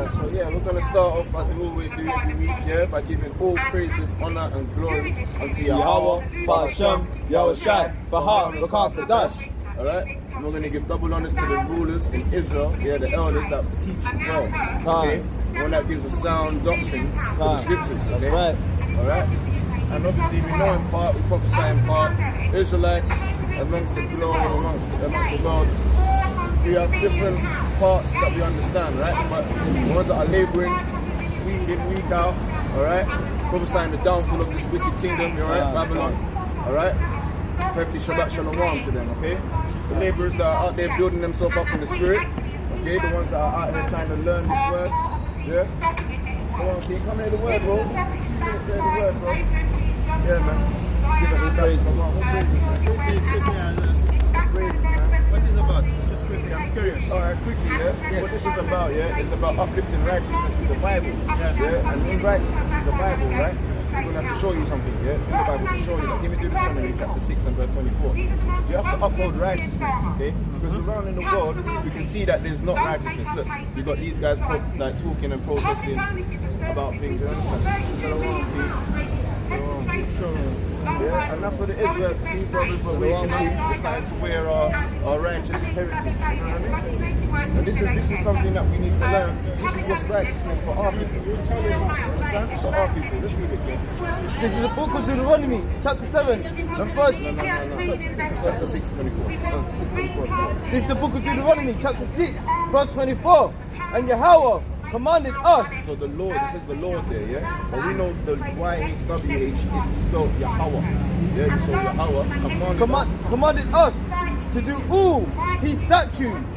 Alright, so yeah, we're gonna start off as we always do every week, yeah, by giving all praises, honor, and glory unto Yahweh, Ba'ashem, Yahushai, Baha, Rakah, Kadash. Alright, and we're gonna give double honors to the rulers in Israel, yeah, the elders that teach well, okay, one that gives a sound doctrine to the scriptures, okay. That's right. Alright, and obviously we know in part, we prophesy in part. Israelites amongst the globe, amongst the world, we have different parts that we understand, right? But the ones that are laboring week in, week out, alright, prophesying the downfall of this wicked kingdom, alright, Babylon, alright. Hefty Shabbat Shalom to them, okay? The laborers that are out there building themselves up in the spirit, okay? The ones that are out here trying to learn this word, yeah? Come on, can you come hear the word, bro? Can you hear the word, bro? Yeah, man. Give us a praise, come on. What is it about? Just quickly, I'm curious. Alright, quickly, yeah? Yes. What this is about, yeah? It's about uplifting righteousness with the Bible, yeah? And in righteousness with the Bible, right? I'm going to have to show you something, yeah? In the Bible to show you that. Give me Deuteronomy chapter 6 and verse 24. You have to uphold righteousness, okay? Because around in the world, you can see that there's not righteousness. Look, you got these guys like talking and protesting about things, you understand? Yeah, and that's what it is. We have two brothers, but we're starting to wear our righteous heritage. You know what I mean? And this is something that we need to learn. This is what's righteousness for our people. For our people. Let's read it again. This is the book of Deuteronomy, chapter 7, and verse... No. Chapter 6, 24. This is the book of Deuteronomy, chapter 6, verse 24. And Yahweh commanded us. So the Lord, it says the Lord there, yeah? But we know the YHWH is spelled Yahweh. Yeah, so Yahweh commanded us to do all his statutes,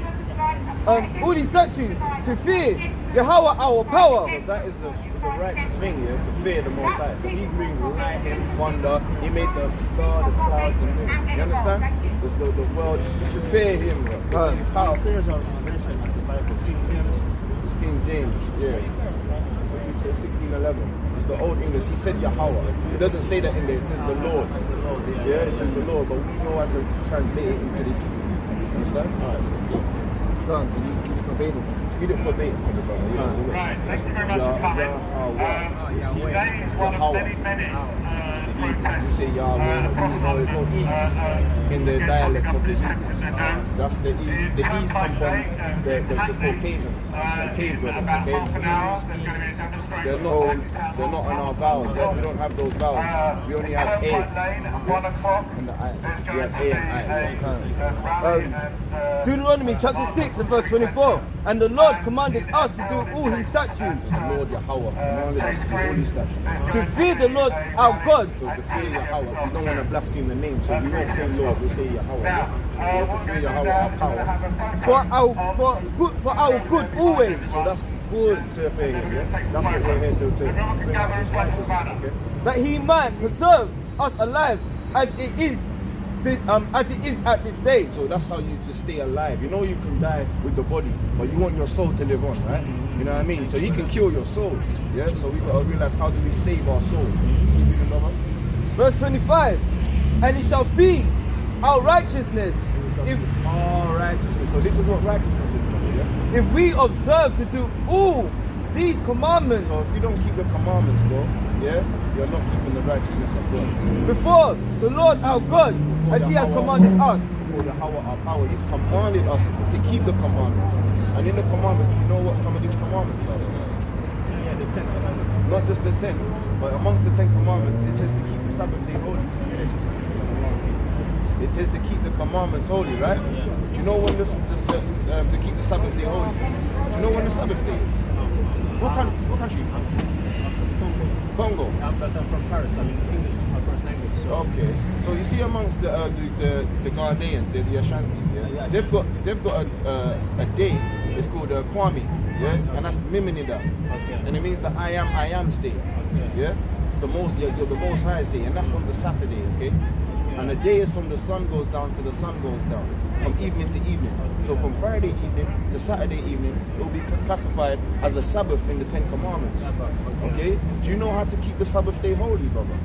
to fear Yahweh our power. So that is a righteous thing, yeah, to fear the Most High. Because He brings lightning, thunder, He made the star, the clouds, the moon. You understand? The world, to fear Him, bro. Power. Fear is our mention in the Bible. King James, yeah. So he says 1611. It's the Old English. He said Yahweh. It doesn't say that in there. It says the Lord. Yeah, it says the Lord, but we know how to translate it into the Hebrew. Understand? Alright, so good. Read it verbatim. Read it verbatim for the brother. Right, thank you very much for coming. Today is one of many protests. You say Yahweh, there's no E's in the dialect of the Hebrews. That's the E's. The E's come from the Caucasians, the cave brothers, okay? They're not on our vowels, we don't have those vowels. We only have A and the I. We have A and I. Deuteronomy chapter 6 and verse 24. And the Lord commanded us to do all his statutes. The Lord Yahweh commanded us to do all his statutes. To fear the Lord our God. So to fear Yahweh, we don't want to blaspheme the name, so we won't say Lord, we say Yahweh. We have to fear Yahweh our power. For our good always. So that's good to fear Him, yeah? That's what we're here to bring out this righteousness, okay? That He might preserve us alive as it is at this day. So that's how you to stay alive. You know you can die with the body, but you want your soul to live on, right? You know what I mean? So He can kill your soul, yeah? So we got to realize, how do we save our soul? Keep reading, brother. Verse 25. And it shall be our righteousness. Our righteousness. So this is what righteousness is, brother, yeah? If we observe to do all these commandments. So if you don't keep the commandments, bro, yeah, you're not keeping the righteousness of God. Before the Lord our God, as He has commanded us. Before Yahweh our power, He's commanded us to keep the commandments. And in the commandments, you know what some of these commandments are? Yeah, the 10 commandments. Not just the 10, but amongst the 10 commandments, it says to keep the Sabbath day holy. It says to keep the commandments holy, right? Do you know when to keep the Sabbath day holy? Do you know when the Sabbath day is? What country are you from? Congo. I'm from Paris. I'm English, my first language. So. Okay. So you see amongst the Ghanaians, they're the Ashantis, yeah? They've got a day. It's called Kwame, yeah, and that's Miminida, and it means the I am's day, yeah, you're the most highest day, and that's on the Saturday, okay. And the day is from the sun goes down to the sun goes down, from evening to evening. So from Friday evening to Saturday evening, it will be classified as a Sabbath in the 10 Commandments. Okay? Do you know how to keep the Sabbath day holy, brother?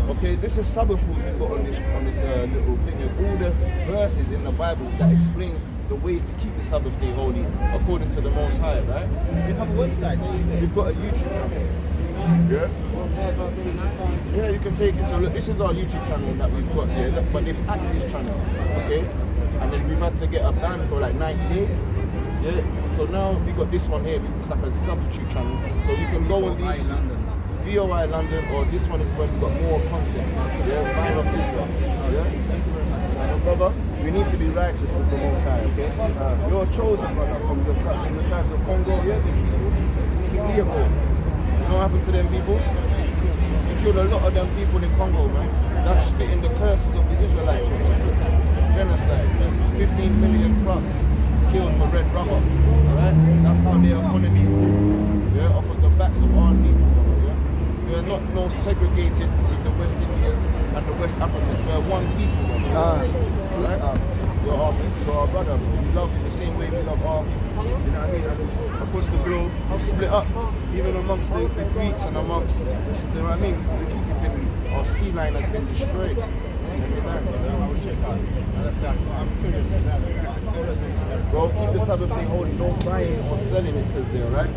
Okay, this is Sabbath rules we've got on this little thing. And all the verses in the Bible that explains the ways to keep the Sabbath day holy according to the Most High, right? You have a website. We've got a YouTube channel. Yeah? Yeah, you can take it. So look, this is our YouTube channel that we've got here, look, but they've axed this channel, okay? And then we've had to get a ban for like 90 days. Yeah, so now we got this one here, it's like a substitute channel. So you can go on these V.O.I. London, or this one is where we've got more content. Yeah, Sign of Israel. Yeah? Brother, we need to be righteous with the Most High, okay? You're chosen, brother, from the tribes of Congo, yeah? You know what happened to them people? You killed a lot of them people in Congo, man. That's fitting the curses of the Israelites. Genocide. 15 million plus killed for red rubber. Alright? That's how their economy grew. Yeah, off of the backs of our people. Yeah? We are not no segregated with the West Indians and the West Africans. We are one people. Right? You're our brother. We love you the same way we love our people. You know what I mean? And across the globe, we split up. Even amongst the Greeks and amongst, you know what I mean? Our sea line has been destroyed. You understand? I'm curious. Bro, keep the Sabbath day holy. Don't buy it or selling, it says there, right?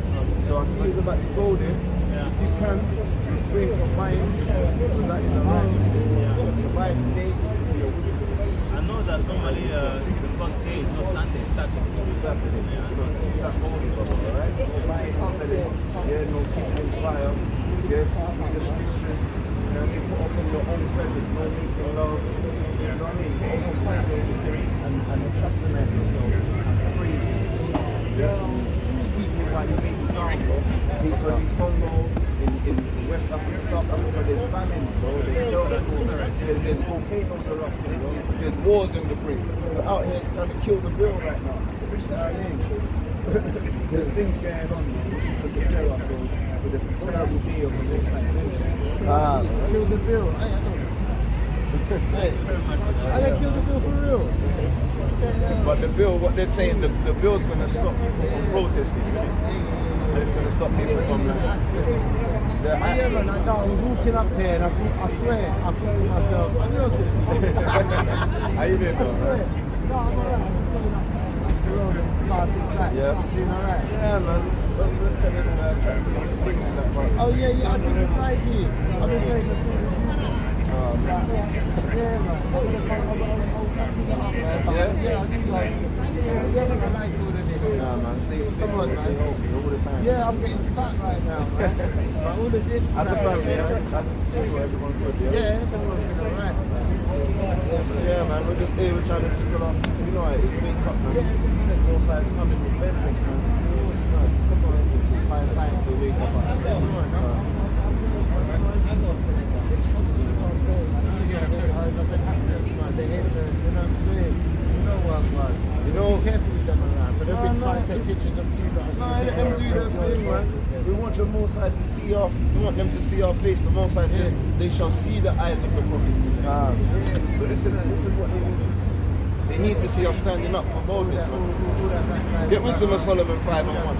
So I see he's about to go there. If you can, refrain from buying. So that is a right. So buy it today. I know that normally the court day is not Sunday, it's Saturday. Saturday. So that's holy, brother, alright? No buying or selling. Yeah, no keeping fire. Yes, keep the scriptures. You know, you put up in your own presence, no making love. You know what I mean? Put up on presence and trust the man yourself. Crazy. Yeah. You see me while you make me down, bro. Because in Congo, in West Africa, South Africa, there's famine, bro. There's volcanoes erupting, bro. There's wars in the brink. We're out here trying to kill the bill right now. You know what I mean? There's things going on to prepare us, bro. For the terrible day of the next time. Kill the bill. I don't know. Hey, I didn't kill the bill for real. But the bill, what they're saying, the bill's going to stop people from protesting. And it's going to stop people from Yeah, man, I was walking up here and I swear, I thought to myself, I knew I was going to see it. How you doing, though? No, I'm alright. I'm just going up the road and passing back. Yeah. I'm doing alright. Yeah, man. Oh, yeah, I did reply to you. I've been playing the phone. Yeah, man. I like all of this. Nah, man. Come on, man. All the time. Yeah, I'm getting fat right now, man. But all of this, As a family, everyone's good, yeah, everyone's been alright. Yeah, man, we're just here, we're trying to just go off. You know, it's wake up, man. All sides coming with vengeance, man. Come on, it's fine time to wake up. You know, Careful with them around, but they've been trying to take pictures of you guys. no, let them do their thing, man. We want the Most High to see our, we want them to see our face. The Most High says, they shall see the eyes of the prophets. But this is what they need to see. They need to see us standing up for boldness, man. Get Wisdom of Solomon 5 and 1.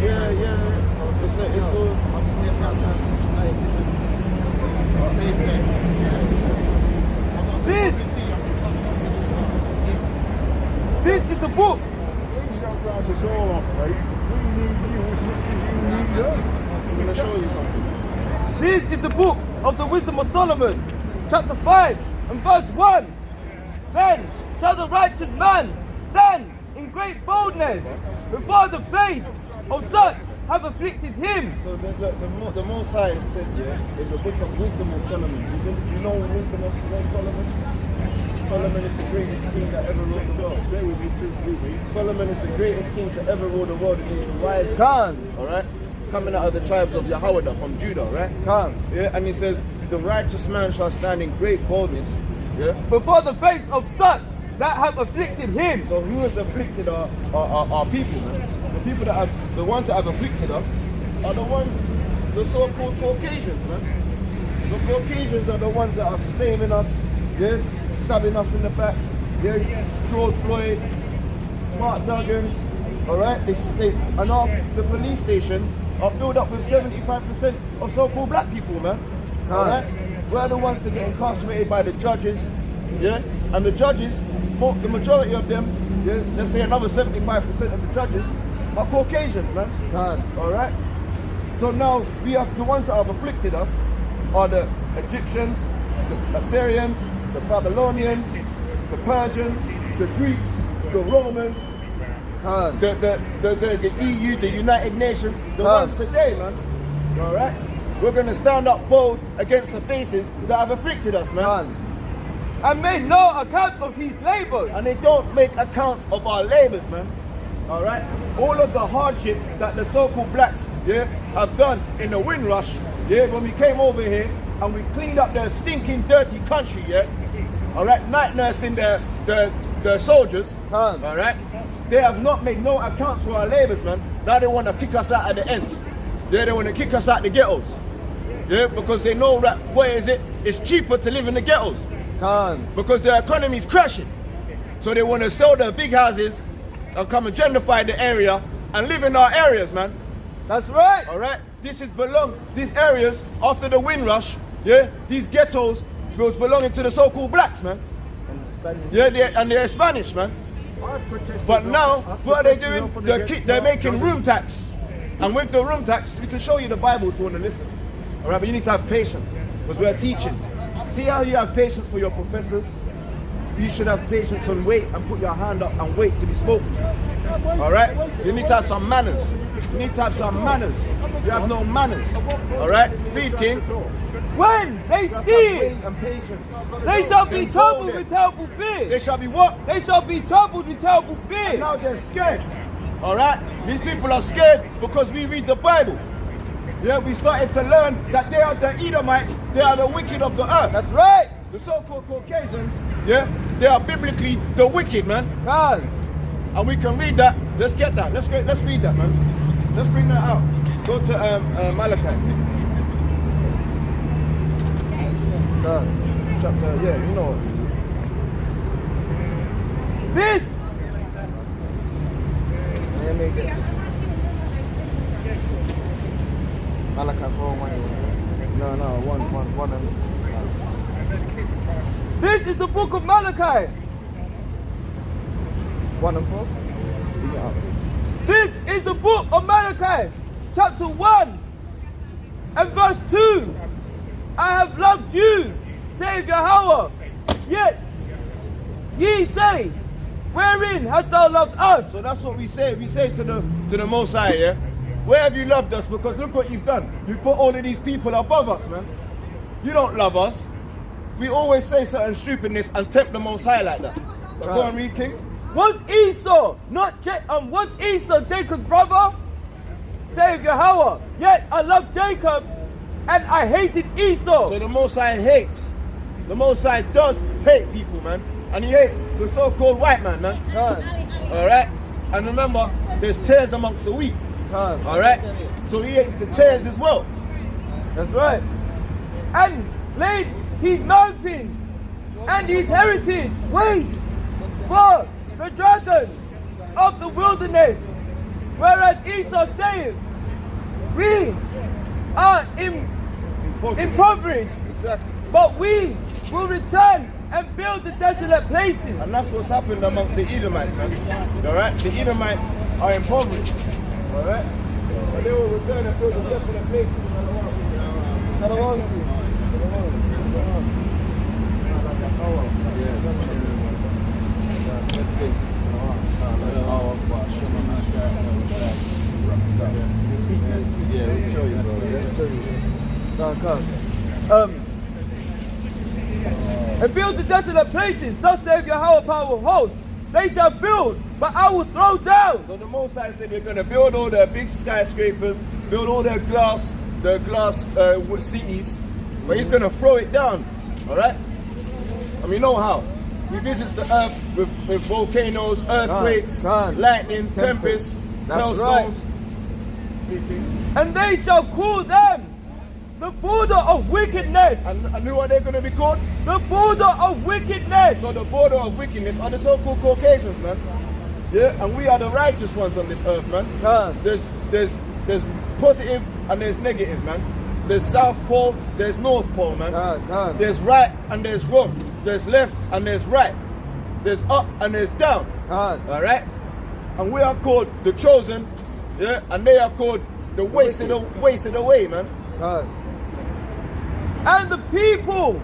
Yeah. It's all. This is the book. It's all off, right? I'm going to show you something. This is the book of the Wisdom of Solomon, chapter 5 and verse 1. Then shall the righteous man stand in great boldness before the face of such have afflicted him. So the Most High said, yeah, is the book of Wisdom of Solomon. You know Wisdom of Solomon? Solomon is the greatest king that ever ruled the world. Solomon is the greatest king to ever rule the world. He is the wisest. Come. Alright? It's coming out of the tribes of Jehovah from Judah, right? Come. Yeah, and he says, the righteous man shall stand in great boldness. Yeah? Before the face of such that have afflicted him. So who has afflicted our people, man? The people that have, the ones that have afflicted us are the ones, the so-called Caucasians, man. The Caucasians are the ones that are slaving us, yes, stabbing us in the back, yeah, George Floyd, Mark Duggins, alright? The police stations are filled up with 75% of so-called black people, man. Alright? We're the ones that get incarcerated by the judges, yeah, and the judges, the majority of them, yeah, let's say another 75% of the judges are Caucasians, man. All right. So now we have the ones that have afflicted us are the Egyptians, the Assyrians, the Babylonians, the Persians, the Greeks, the Romans, the EU, the United Nations, the ones today, man. All right. We're going to stand up bold against the faces that have afflicted us, man. And made no account of his labor. And they don't make account of our labors, man. All right? All of the hardship that the so-called blacks, yeah, have done in the Windrush, yeah, when we came over here and we cleaned up their stinking, dirty country, yeah. All right? Night nursing the soldiers, all right? They have not made no accounts for our labors, man. Now they want to kick us out at the ends. Yeah, they want to kick us out the ghettos. Yeah, because they know that, what is it? It's cheaper to live in the ghettos. Because the economy is crashing. So they want to sell their big houses and come and gentrify the area and live in our areas, man. That's right. All right? These areas, after the Windrush, yeah, these ghettos was belonging to the so-called blacks, man. Yeah, they're Spanish, man. But now, what are they doing? They're making room tax. And with the room tax, we can show you the Bible if you want to listen. All right, but you need to have patience because we're teaching. See how you have patience for your professors? You should have patience and wait and put your hand up and wait to be spoken to. All right? You need to have some manners. You need to have some manners. You have no manners. All right? Read, King. When they see it, they shall be troubled with terrible fear. They shall be what? They shall be troubled with terrible fear. And now they're scared. All right? These people are scared because we read the Bible. Yeah, we started to learn that they are the Edomites, they are the wicked of the earth. That's right. The so-called Caucasians, yeah, they are biblically the wicked, man. And we can read that. Let's get that. Let's read that, man. Let's bring that out. Go to Malachi. Chapter, yeah, you know. This. Malachi 4:1. No, one. This is the book of Malachi. 1 and 4. This is the book of Malachi, chapter 1 and verse 2. I have loved you, saith Jehovah. Yet ye say, wherein hast thou loved us? So that's what we say. We say to the Most High, yeah? Where have you loved us? Because look what you've done. You put all of these people above us, man. You don't love us. We always say certain stupidness and tempt the Most High like that. But go and read, King. Was Esau Jacob's brother? Saith Jehovah. Yet I loved Jacob and I hated Esau. So the Most High hates. The Most High does hate people, man. And he hates the so-called white man, man. All right? And remember, there's tares amongst the wheat. All right? So he hates the tares as well. That's right. And laid his mountain and his heritage waste for the dragon of the wilderness. Whereas Esau saith, we are impoverished, Exactly. but we will return and build the desolate places. And that's what's happened amongst the Edomites, man. All right? The Edomites are impoverished. All right? But they will return and build the desolate places. Yeah, we'll show you, bro. We'll show you. And build the desolate places, thus saith Jehovah power of hosts. They shall build, but I will throw down. So the Most High said they're going to build all their big skyscrapers, build all their glass cities, but he's going to throw it down. All right? And we know how. He visits the earth with volcanoes, earthquakes, lightning, tempests, hailstones. And they shall call them the border of wickedness. And who are they going to be called? The border of wickedness. So the border of wickedness are the so-called Caucasians, man. Yeah, and we are the righteous ones on this earth, man. There's positive and there's negative, man. There's South Pole, there's North Pole, man. There's right and there's wrong. there's left and there's right. There's up and there's down. Alright? And we are called the chosen, yeah, and they are called the wasted away, man. And the people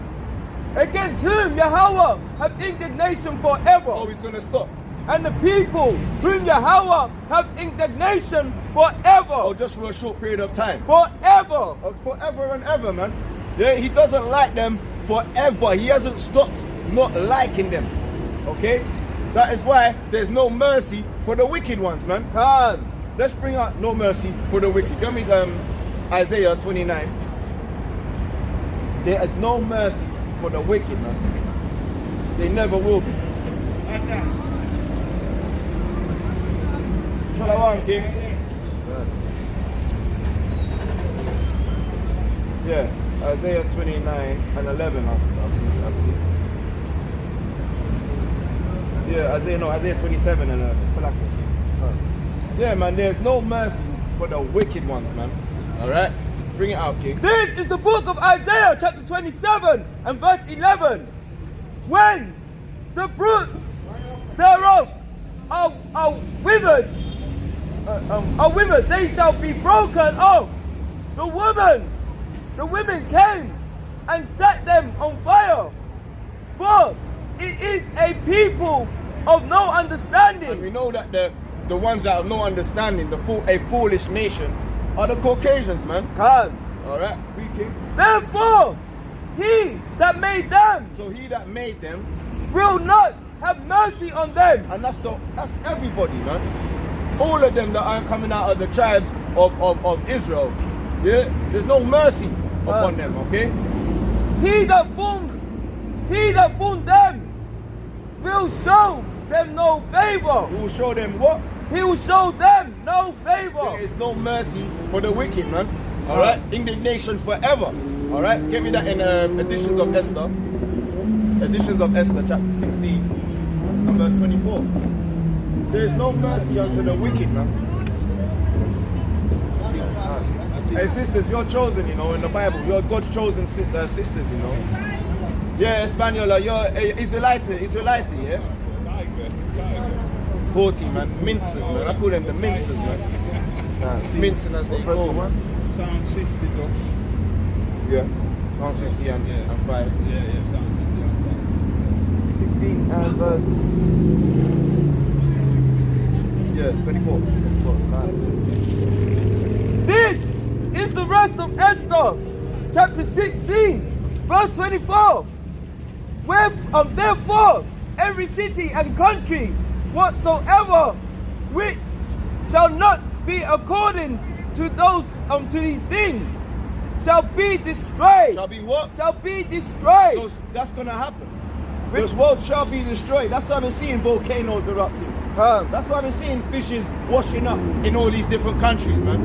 against whom Jehovah have indignation forever. Oh, he's gonna stop. And the people whom Jehovah have indignation forever. Oh, just for a short period of time. Forever. Forever and ever, man. Yeah, he doesn't like them forever. He hasn't stopped not liking them. Okay? That is why there's no mercy for the wicked ones, man. Let's bring out no mercy for the wicked. Give me Isaiah 29. There is no mercy for the wicked, man. They never will be. Shalom, King. Yeah, Isaiah 29 and 11, I believe. Yeah, Isaiah 27 and 11. Yeah, man, there's no mercy for the wicked ones, man. Alright? Bring it out, King. This is the book of Isaiah, chapter 27 and verse 11. When the fruits thereof are withered, they shall be broken off. The women came and set them on fire. For it is a people of no understanding. And we know that the ones that have no understanding, a foolish nation, are the Caucasians, man. Alright, King. Therefore, he that made them, so he that made them, will not have mercy on them. And that's everybody, man. All of them that are coming out of the tribes of Israel. Yeah, there's no mercy upon them, okay? He that formed them will show them no favor. He will show them what? He will show them no favor. There is no mercy for the wicked, man. Alright? Indignation forever. Alright? Get me that in Editions of Esther. Editions of Esther, chapter 16 and verse 24. There is no mercy unto the wicked, man. Hey sisters, you're chosen, you know, in the Bible. You're God's chosen sisters, you know. Yeah, Espanola, you're Israelite, yeah? 40, man. Mincers, man. I call them the mincers, man. Mincing as they go, man. Psalm 50, though. Yeah. Psalm 50 and 5. Yeah, Psalm 50 and 16 and verse. Yeah, 24. This is the rest of Esther, chapter 16, verse 24. Therefore, every city and country whatsoever which shall not be according to those to these things shall be destroyed. Shall be what? Shall be destroyed. So that's gonna happen. This world shall be destroyed. That's why I've been seeing volcanoes erupting. That's why I've been seeing fishes washing up in all these different countries, man.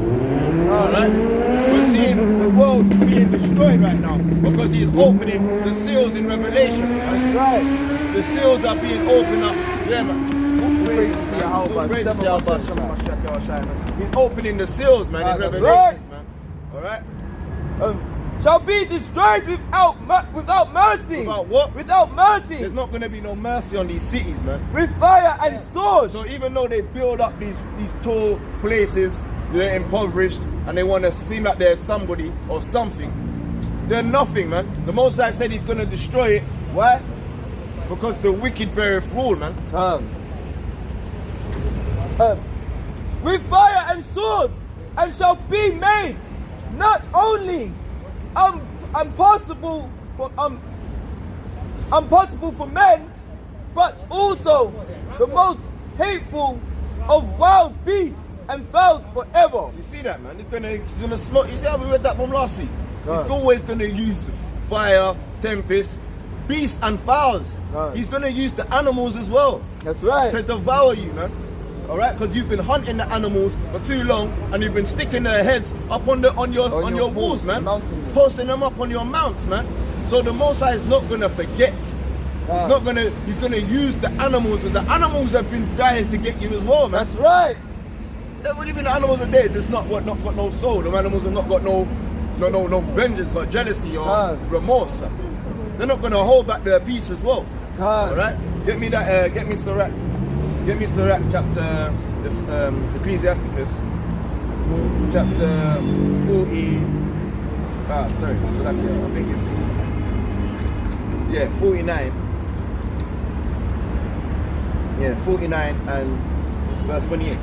Alright? We're seeing the world being destroyed right now because he's opening the seals in Revelation. Right? The seals are being opened up. Yeah, man. He's opening the seals, man, in Revelations, man. Alright? Shall be destroyed without mercy. Without what? Without mercy. There's not going to be no mercy on these cities, man. With fire and sword. So even though they build up these tall places, they're impoverished, and they want to seem like they're somebody or something, they're nothing, man. The Most High said he's going to destroy it. Why? Because the wicked beareth rule, man. With fire and sword, and shall be made not only impossible for men, but also the most hateful of wild beasts and fowls forever. You see that, man? He's gonna smoke. You see how we read that from last week? He's always gonna use fire, tempest, beasts and fowls. He's gonna use the animals as well. That's right. To devour you, man. Alright, because you've been hunting the animals for too long, and you've been sticking their heads up on your walls, man. Posting them up on your mounts, man. So the Most High is not gonna forget. He's gonna use the animals, and the animals have been dying to get you as well, man. That's right. Even the animals are dead. There's not got no soul. The animals have not got no vengeance or jealousy or remorse. they're not gonna hold back their peace as well. Khan. All right, get me Sirach chapter Ecclesiasticus chapter 40. Sorry, Salakia, I think it's 49. Yeah, 49 and verse 28.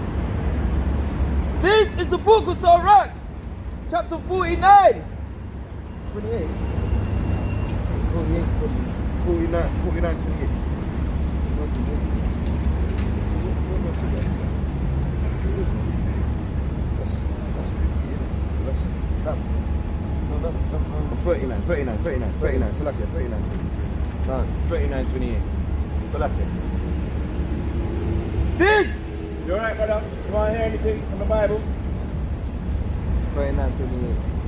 This is the book of Sirach, chapter 49. 28. 49, 28. That's 50, innit? So that's 39. Salakia, 39. 39, 28. Salakia. This You alright, brother? You want to hear anything from the Bible? 29,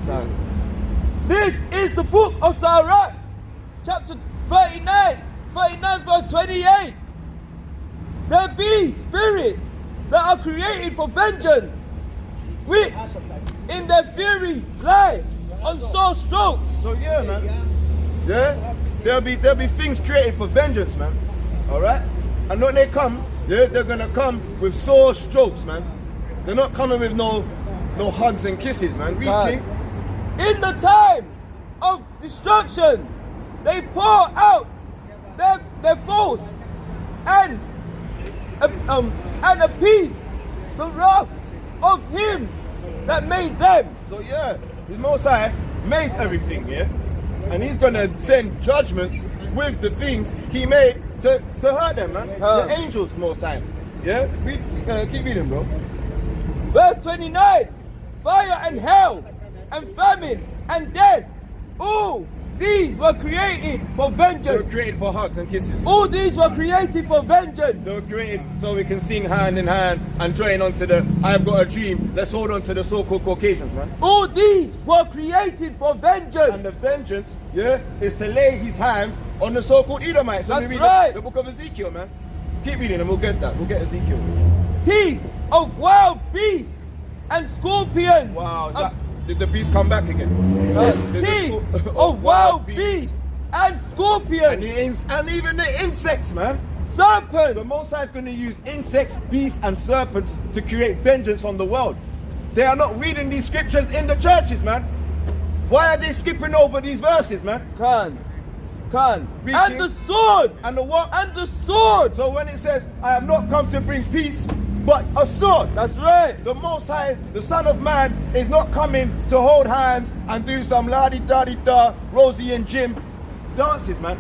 28. This is the book of Sirach, chapter 39 verse 28. There be spirits that are created for vengeance, which in their fury lie on sore strokes. So yeah, man. Yeah? There'll be things created for vengeance, man. Alright? And when they come, they're gonna come with sore strokes, man. They're not coming with no hugs and kisses, man. Read, King. In the time of destruction, they pour out their force and appease the wrath of him that made them. So yeah, His Most High made everything, yeah? And He's gonna send judgments with the things He made to hurt them, man. The angels more time. Yeah? Keep reading, bro. Verse 29, fire and hell and famine and death, all these were created for They were vengeance. created for hugs and kisses. All these were created for vengeance. They were created so we can sing hand in hand and join onto the I've got a dream. Let's hold on to the so-called Caucasians, man. All these were created for vengeance. And the vengeance, yeah, is to lay his hands on the so-called Edomites. So That's we read right. the book of Ezekiel, man. Keep reading and we'll get that. We'll get Ezekiel. Teeth of wild beasts and scorpions. Wow, did the beast come back again? Teeth of wild beasts and scorpions. And even the insects, man. Serpents. The Most High is going to use insects, beasts, and serpents to create vengeance on the world. They are not reading these scriptures in the churches, man. Why are they skipping over these verses, man? Read and King. the sword. And the what? And the sword. So when it says, I have not come to bring peace, but a sword. That's right. The Most High, the Son of Man, is not coming to hold hands and do some la-di-da-di-da, Rosie and Jim dances, man.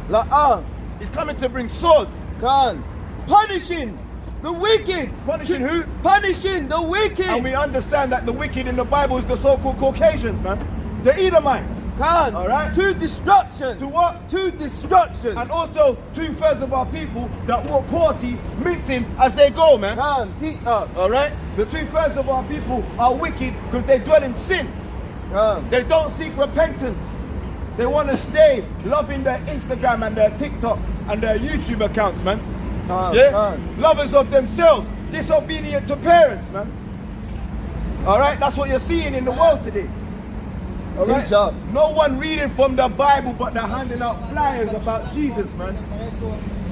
He's coming to bring swords. Punishing the wicked. Punishing who? Punishing the wicked. And we understand that the wicked in the Bible is the so-called Caucasians, man. The Edomites. All right. To destruction. To what? To destruction. And also 2/3 of our people that walk haughty, mincing as they go, man. Teach us. All right. The 2/3 of our people are wicked because they dwell in sin. They don't seek repentance. They want to stay loving their Instagram and their TikTok and their YouTube accounts, man. Lovers of themselves, disobedient to parents, man. All right. That's what you're seeing in the world today. All right? No one reading from the Bible, but they're handing out flyers about Jesus, man.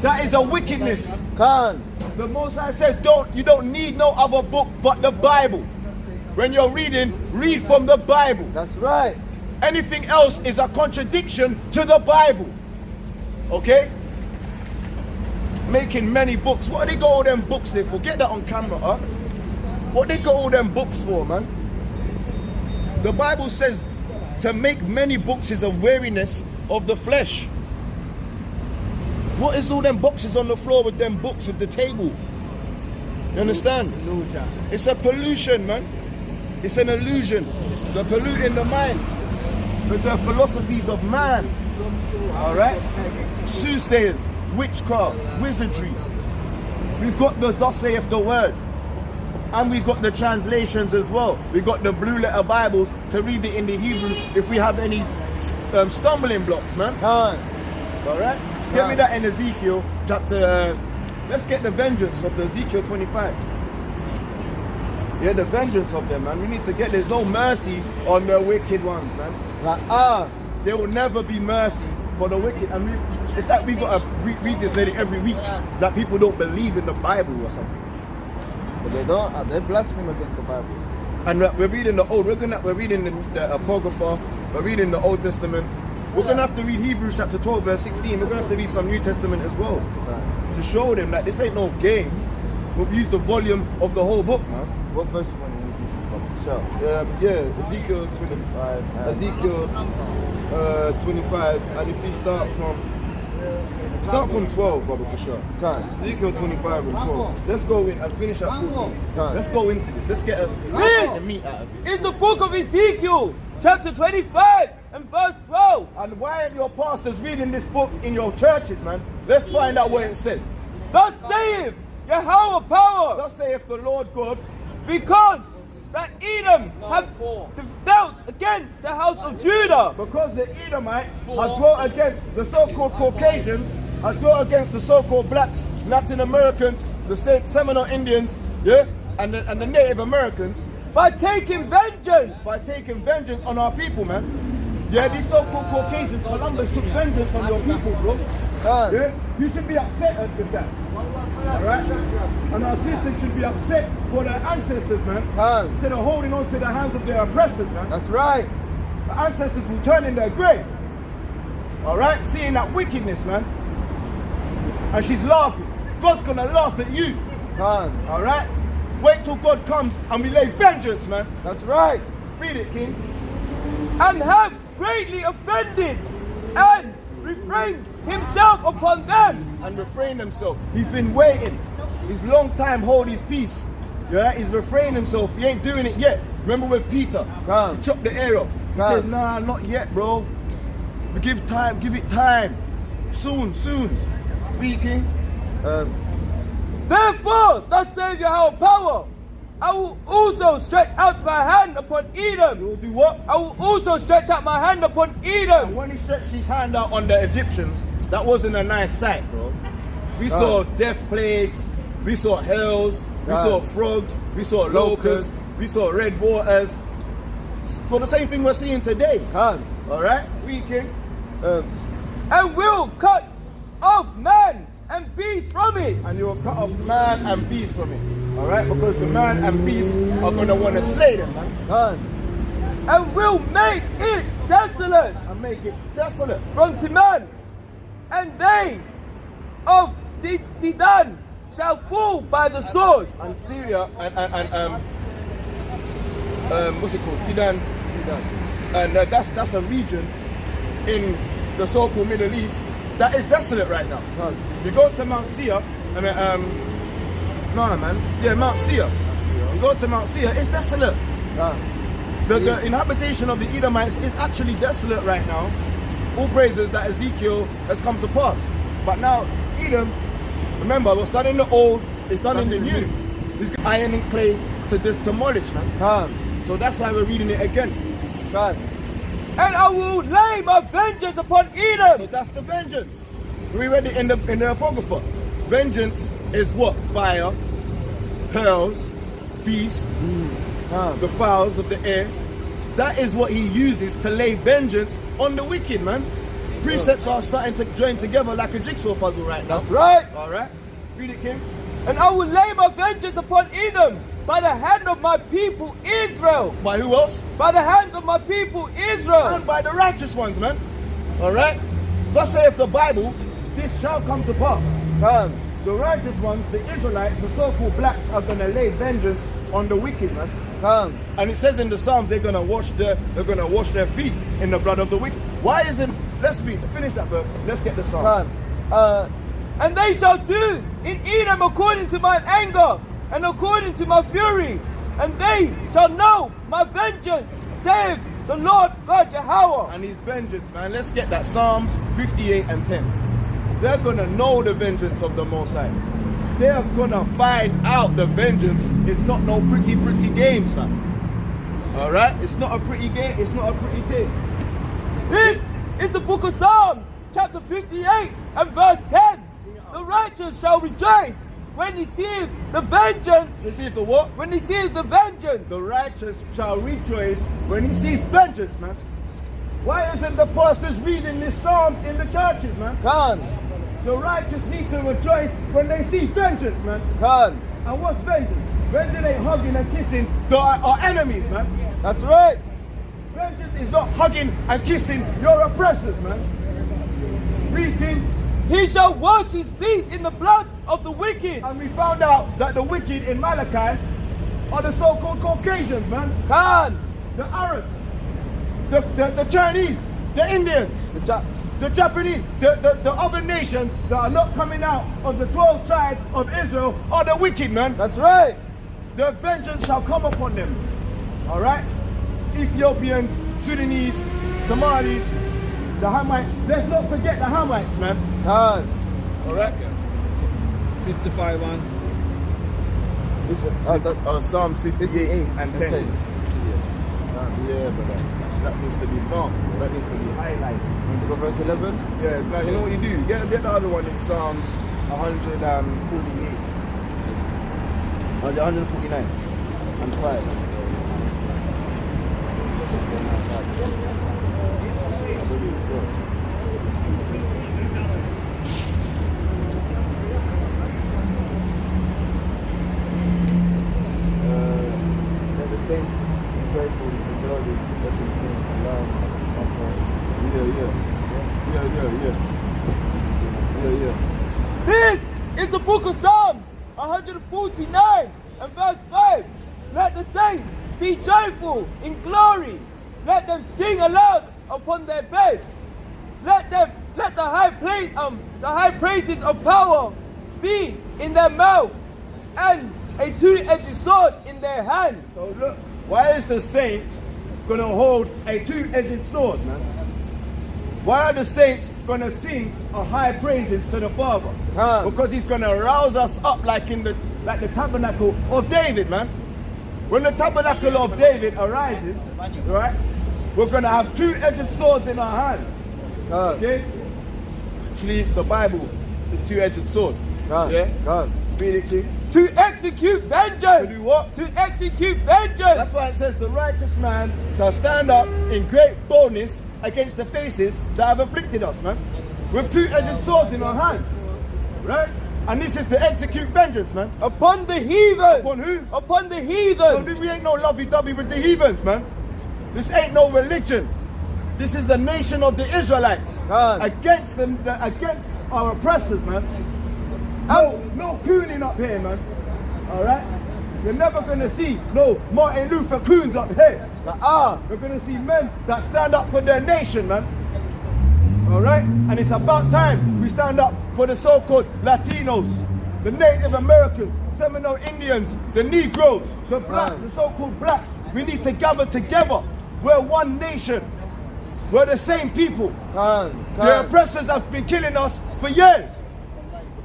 That is a wickedness. The Most High says, you don't need no other book but the Bible. When you're reading, read from the Bible. That's right. Anything else is a contradiction to the Bible. Okay? Making many books. What do they got all them books there for? Get that on camera, huh? What they got all them books for, man? The Bible says to make many books is a weariness of the flesh. What is all them boxes on the floor with them books with the table? You understand? It's a pollution, man. It's an illusion. They're polluting the minds with the philosophies of man. All right? Soothsayers, witchcraft, wizardry. We've got the thus saith the word. And we've got the translations as well. We've got the blue letter Bibles to read it in the Hebrew if we have any stumbling blocks, man. All right? Get me that in Ezekiel chapter... let's get the vengeance of the Ezekiel 25. Yeah, the vengeance of them, man. We need to get... There's no mercy on the wicked ones, man. There will never be mercy for the wicked. And it's like we got to read this lady every week that people don't believe in the Bible or something. But they don't. They blaspheme against the Bible. And we're reading the old. We're reading the Apocrypha. We're reading the Old Testament. We're gonna have to read Hebrews chapter 12 verse 16. We're gonna have to read some New Testament as well to show them that this ain't no game. We'll use the volume of the whole book, man. What verse you want to use? Sure. Yeah, Ezekiel 25. Ezekiel 25. And if we start from 12, brother, for sure. Ezekiel 25 and 12. Let's go in and finish at 14. Let's go into this. Let's get the meat out of it. It's the book of Ezekiel, chapter 25 and verse 12. And why aren't your pastors reading this book in your churches, man? Let's find out what it says. Thus saith Jehovah power, Thus saith the Lord God, because that Edom have dealt against the house of Judah. because the Edomites have dwelt against the so-called Caucasians, have dwelt against the so-called blacks, Latin Americans, the Seminole Indians, yeah, and the Native Americans, By taking vengeance. by taking vengeance on our people, man. Yeah, these so-called Caucasians, Columbus took vengeance on your people, bro. Yeah, you should be upset with that. Alright? And our sisters should be upset for their ancestors, man. Instead of holding on to the hands of their oppressors, man. That's right. The ancestors will turn in their grave. Alright? Seeing that wickedness, man. And she's laughing. God's gonna laugh at you. Alright? Wait till God comes and we lay vengeance, man. That's right. Read it, King. And have greatly offended and refrained himself upon them. And refrain himself. He's been waiting. He's long time hold his peace. Yeah, he's refraining himself. He ain't doing it yet. Remember with Peter? He chopped the air off. He says, nah, not yet, bro. But give time, give it time. Soon. Read, King. Therefore, thus saith Jehovah power, I will also stretch out my hand upon Edom. You will do what? I will also stretch out my hand upon And Edom. when he stretched his hand out on the Egyptians, that wasn't a nice sight, bro. We saw death plagues, we saw hells, we saw frogs, we saw locusts, we saw red waters. Well, the same thing we're seeing today. Alright? Read, King. And will cut off man and beast from it. And you will cut off man and beast from it. Alright? Because the man and beast are going to want to slay them, man. And will make it desolate And make it desolate. from Timan. And they of Dedan shall fall by the sword. And Syria and what's it called? Tidan. And that's a region in the so-called Middle East that is desolate right now. You go to Mount Seir, Mount Seir. You go to Mount Seir, it's desolate. The inhabitation of the Edomites is actually desolate right now. All praises that Ezekiel has come to pass. But now, Edom, remember, we're studying the old, it's done in the new. It's iron and clay to demolish, man. So that's why we're reading it again. And I will lay my vengeance upon Edom. So that's the vengeance. We read it in the Apocrypha. Vengeance is what? Fire, hells, beasts, the fowls of the air. That is what he uses to lay vengeance on the wicked, man. Precepts are starting to join together like a jigsaw puzzle right now. That's right. Alright? Read it, King. And I will lay my vengeance upon Edom by the hand of my people Israel. By who else? By the hands of my people Israel. And by the righteous ones, man. Alright? Thus saith the Bible, this shall come to pass. The righteous ones, the Israelites, the so-called blacks, are going to lay vengeance on the wicked, man. And it says in the Psalms they're gonna wash their feet in the blood of the wicked. Why isn't? Let's read. Finish that verse. Let's get the Psalm. And they shall do in Edom according to mine anger and according to my fury, and they shall know my vengeance, saith the Lord God Jehovah. And his vengeance, man. Let's get that. Psalms 58 and 10. They're gonna know the vengeance of the Most High. They're gonna find out the vengeance is not no pretty games, man. Alright? It's not a pretty game, it's not a pretty thing. This is the book of Psalms, chapter 58 and verse 10. The righteous shall rejoice when he sees the vengeance. Receive the what? When he sees the vengeance. The righteous shall rejoice when he sees vengeance, man. Why isn't the pastors reading this psalm in the churches, man? Khan. The righteous need to rejoice when they see vengeance, man. Khan. And what's vengeance? Vengeance ain't hugging and kissing our enemies, man. That's right. Vengeance is not hugging and kissing your oppressors, man. Read, King. He shall wash his feet in the blood of the wicked. And we found out that the wicked in Malachi are the so-called Caucasians, man. Khan. The Arabs, the Chinese, the Indians, the Japanese, the other nations that are not coming out of the 12 tribes of Israel are the wicked, man. That's right. The vengeance shall come upon them. All right? Ethiopians, Sudanese, Somalis, the Hamites. Let's not forget the Hamites, man. Khan. All right? 55-1. Psalm 58 and 10. Yeah, but that needs to be marked, bro. That needs to be highlighted. Verse 11. Yeah, like, you know what you do? Get the other one in Psalms 148. 149 and 5. Let the saints be joyful in the glory. Let them sing aloud as upright. Yeah. This is the book of Psalms 149 and verse 5. Let the saints be joyful in glory. Let them sing aloud upon their beds. Let the high praises of power be in their mouth and a two-edged sword in their hand. So look, why is the saints gonna hold a two-edged sword, man? Why are the saints gonna sing a high praises to the Father? Because he's gonna rouse us up like the tabernacle of David, man. When the tabernacle of David arises, right, we're gonna have two-edged swords in our hands. Okay? Actually, the Bible is two-edged sword. Yeah? Read it, King. To execute vengeance. To do what? To execute vengeance. That's why it says the righteous man shall stand up in great boldness against the faces that have afflicted us, man. With two-edged swords in our hands. Right? And this is to execute vengeance, man. Upon the heathen. Upon who? Upon the So heathen. we ain't no lovey-dovey with the heathens, man. This ain't no religion. This is the nation of the Israelites. Against against our oppressors, man. No cooning up here, man. Alright? You're never gonna see no Martin Luther coons up here. You're gonna see men that stand up for their nation, man. Alright? And it's about time we stand up for the so-called Latinos, the Native Americans, Seminole Indians, the Negroes, the blacks, the so-called blacks. We need to gather together. We're one nation. We're the same people. The oppressors have been killing us for years.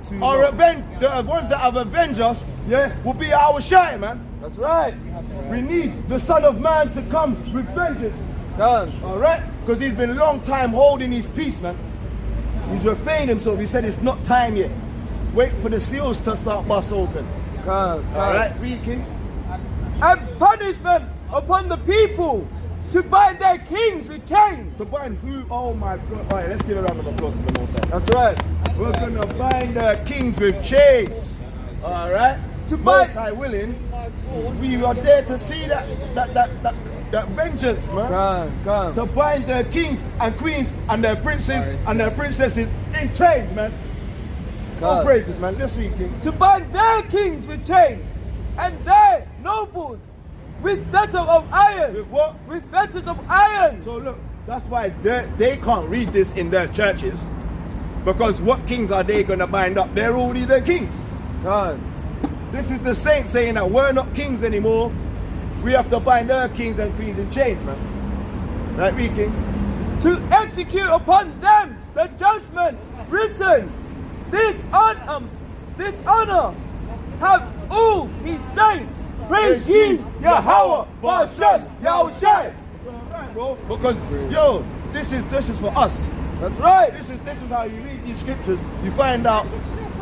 The ones that have avenged us, will be our shine, man. That's right. We need the Son of Man to come with vengeance. Alright? Because he's been a long time holding his peace, man. He's refrained himself. He said it's not time yet. Wait for the seals to start bust open. Alright? Read, King. And punishment upon the people to bind their kings with chains. To bind who? Oh my God. Alright, let's give a round of applause to the Most High. That's right. We're gonna bind the kings with chains. Alright? To Most bind. High willing, we are there to see that vengeance, man. To bind their kings and queens and their princes and their princesses in chains, man. All praises, man. This week, King. To bind their kings with chains and their nobles with fetters of iron. With what? With fetters of iron. So look, that's why they can't read this in their churches. Because what kings are they going to bind up? They're already the kings. This is the saints saying that we're not kings anymore. We have to bind their kings and queens in chains, man. Right, read, King. To execute upon them the judgment written. This honor have all his saints. Praise ye Jehovah, Bashan, Yahushai. Right, bro. Because this is for us. That's right. This is how you read these scriptures. You find out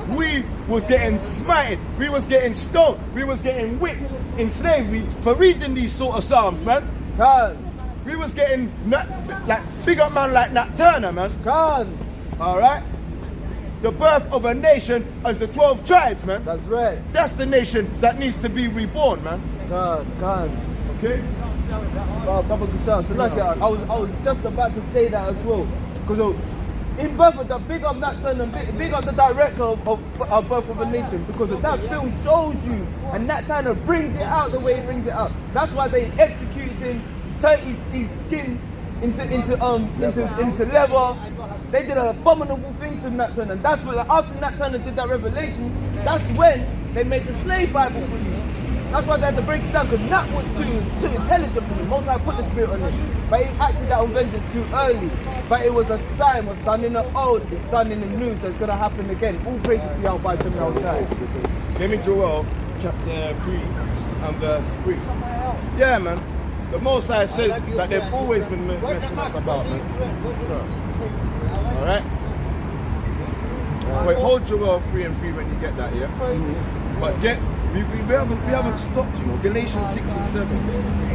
we was getting smited, we was getting stoned, we was getting whipped in slavery for reading these sort of psalms, man. we was getting like big up man like Nat Turner, man. Khan. All right. The birth of a nation as the 12 tribes, man. That's right. That's the nation that needs to be reborn, man. Khan. Okay. Well, Baba Kushan. So look, I was just about to say that as well, because in Birth of the big up Nat Turner, big up the director of Birth of a Nation, because that film shows you, and Nat Turner brings it out the way he brings it out. That's why they executed him, turned his skin into leather. They did abominable things to Nat Turner, and that's when after Nat Turner did that revelation, that's when they made the slave Bible for you. That's why they had to break it down, because Nat was too intelligent for him. Most High put the spirit on him, but he acted out on vengeance too early. But it was a sign, was done in the old, it's done in the new, so it's gonna happen again. All praise to Jehovah Shem Shai. Give me Joel chapter 3 and verse 3. Yeah, man. The Most High says that they've always been messing us about, man. Alright? Wait, hold Joel 3 and 3 when you get that, yeah? But we haven't stopped, you know. Galatians 6 and 7.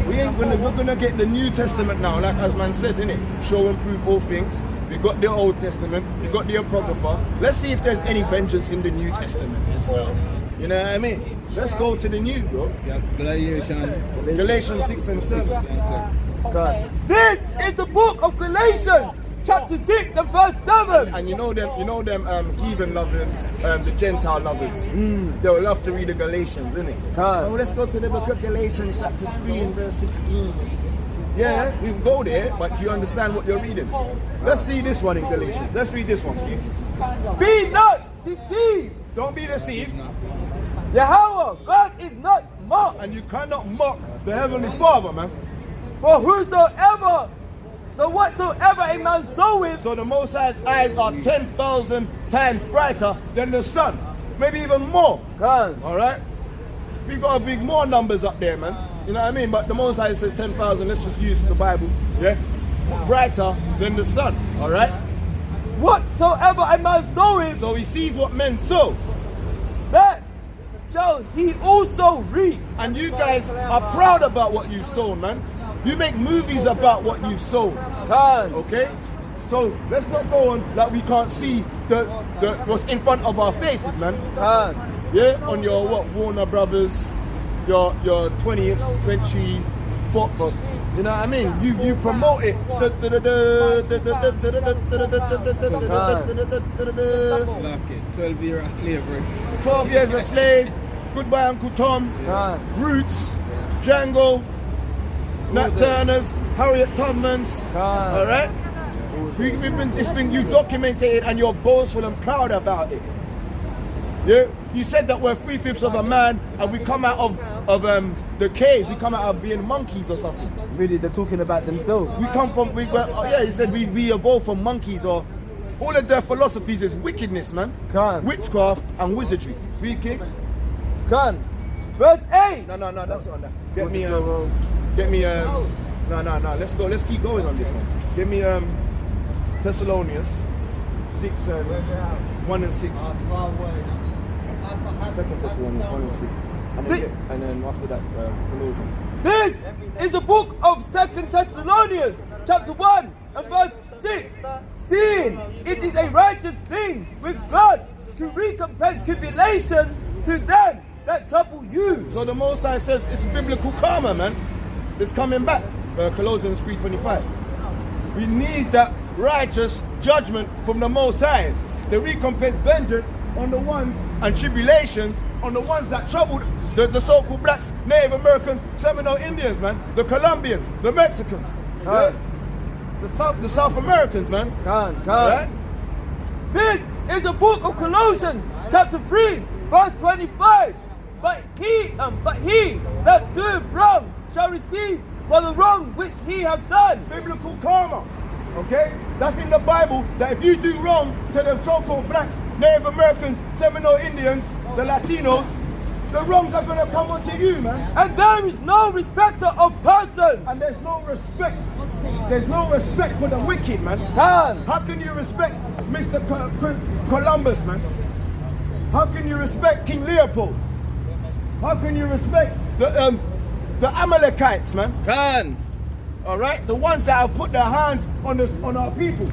We're gonna get the New Testament now, like as man said, innit? Show and prove all things. We got the Old Testament, we got the Apocrypha. Let's see if there's any vengeance in the New Testament as well. You know what I mean? Let's go to the new, bro. Galatians 6 and 7. This is the book of Galatians, chapter 6 and verse 7. And you know them heathen loving, the Gentile lovers. They will love to read the Galatians, innit? Oh, let's go to the book of Galatians, chapter 3 and verse 16. Yeah, we can go there, but do you understand what you're reading? Let's see this one in Galatians. Let's read this one, please. Be not deceived. Don't be deceived. Jehovah, God is not mocked. And you cannot mock the Heavenly Father, man. For whatsoever a man soweth. So the Most High's eyes are 10,000 times brighter than the sun. Maybe even more. Alright? We got a big more numbers up there, man. You know what I mean? But the Most High says 10,000. Let's just use the Bible. Yeah? Brighter than the sun. Alright? Whatsoever a man soweth. So he sees what men sow. That shall he also reap. And you guys are proud about what you've sown, man. You make movies about what you've sown. Okay? So let's not go on like we can't see the what's in front of our faces, man. Yeah? On your Warner Brothers, your 20th century Fox. You know what I mean? You promote it. 12 years of slavery. 12 years a slave. Goodbye Uncle Tom. Roots. Django. Nat Turner's. Harriet Tubman's. Alright? You documented it and you're boastful and proud about it. Yeah? You said that we're 3/5 of a man and we come out of the cave. We come out of being monkeys or something. Really, they're talking about themselves. We come from, he said we evolved from monkeys, or all of their philosophies is wickedness, man. Witchcraft and wizardry. Read, King. Verse 8. No, that's not that. Get me, no. Let's go. Let's keep going on this one. Give me Thessalonians 6 and 1 and 6. Second Thessalonians 1 and 6. And then after that, Colossians. This is the book of 2 Thessalonians, chapter 1 and verse 6. Seeing it is a righteous thing with God to recompense tribulation to them that trouble you. So the Most High says it's biblical karma, man. It's coming back. Colossians 3:25. We need that righteous judgment from the Most High. The recompense vengeance on the ones and tribulations on the ones that troubled the so-called blacks, Native Americans, Seminole Indians, man, the Colombians, the Mexicans, the South Americans, man. Right? This is the book of Colossians, chapter 3, verse 25. But he that doeth wrong shall receive for the wrong which he hath done. Biblical karma. Okay? That's in the Bible, that if you do wrong to the so-called blacks, Native Americans, Seminole Indians, the Latinos, the wrongs are going to come onto you, man. And there is no respecter of persons. And there's no respect. There's no respect for the wicked, man. How can you respect Mr. Columbus, man? How can you respect King Leopold? How can you respect the Amalekites, man? all right? The ones that have put their hands on our people.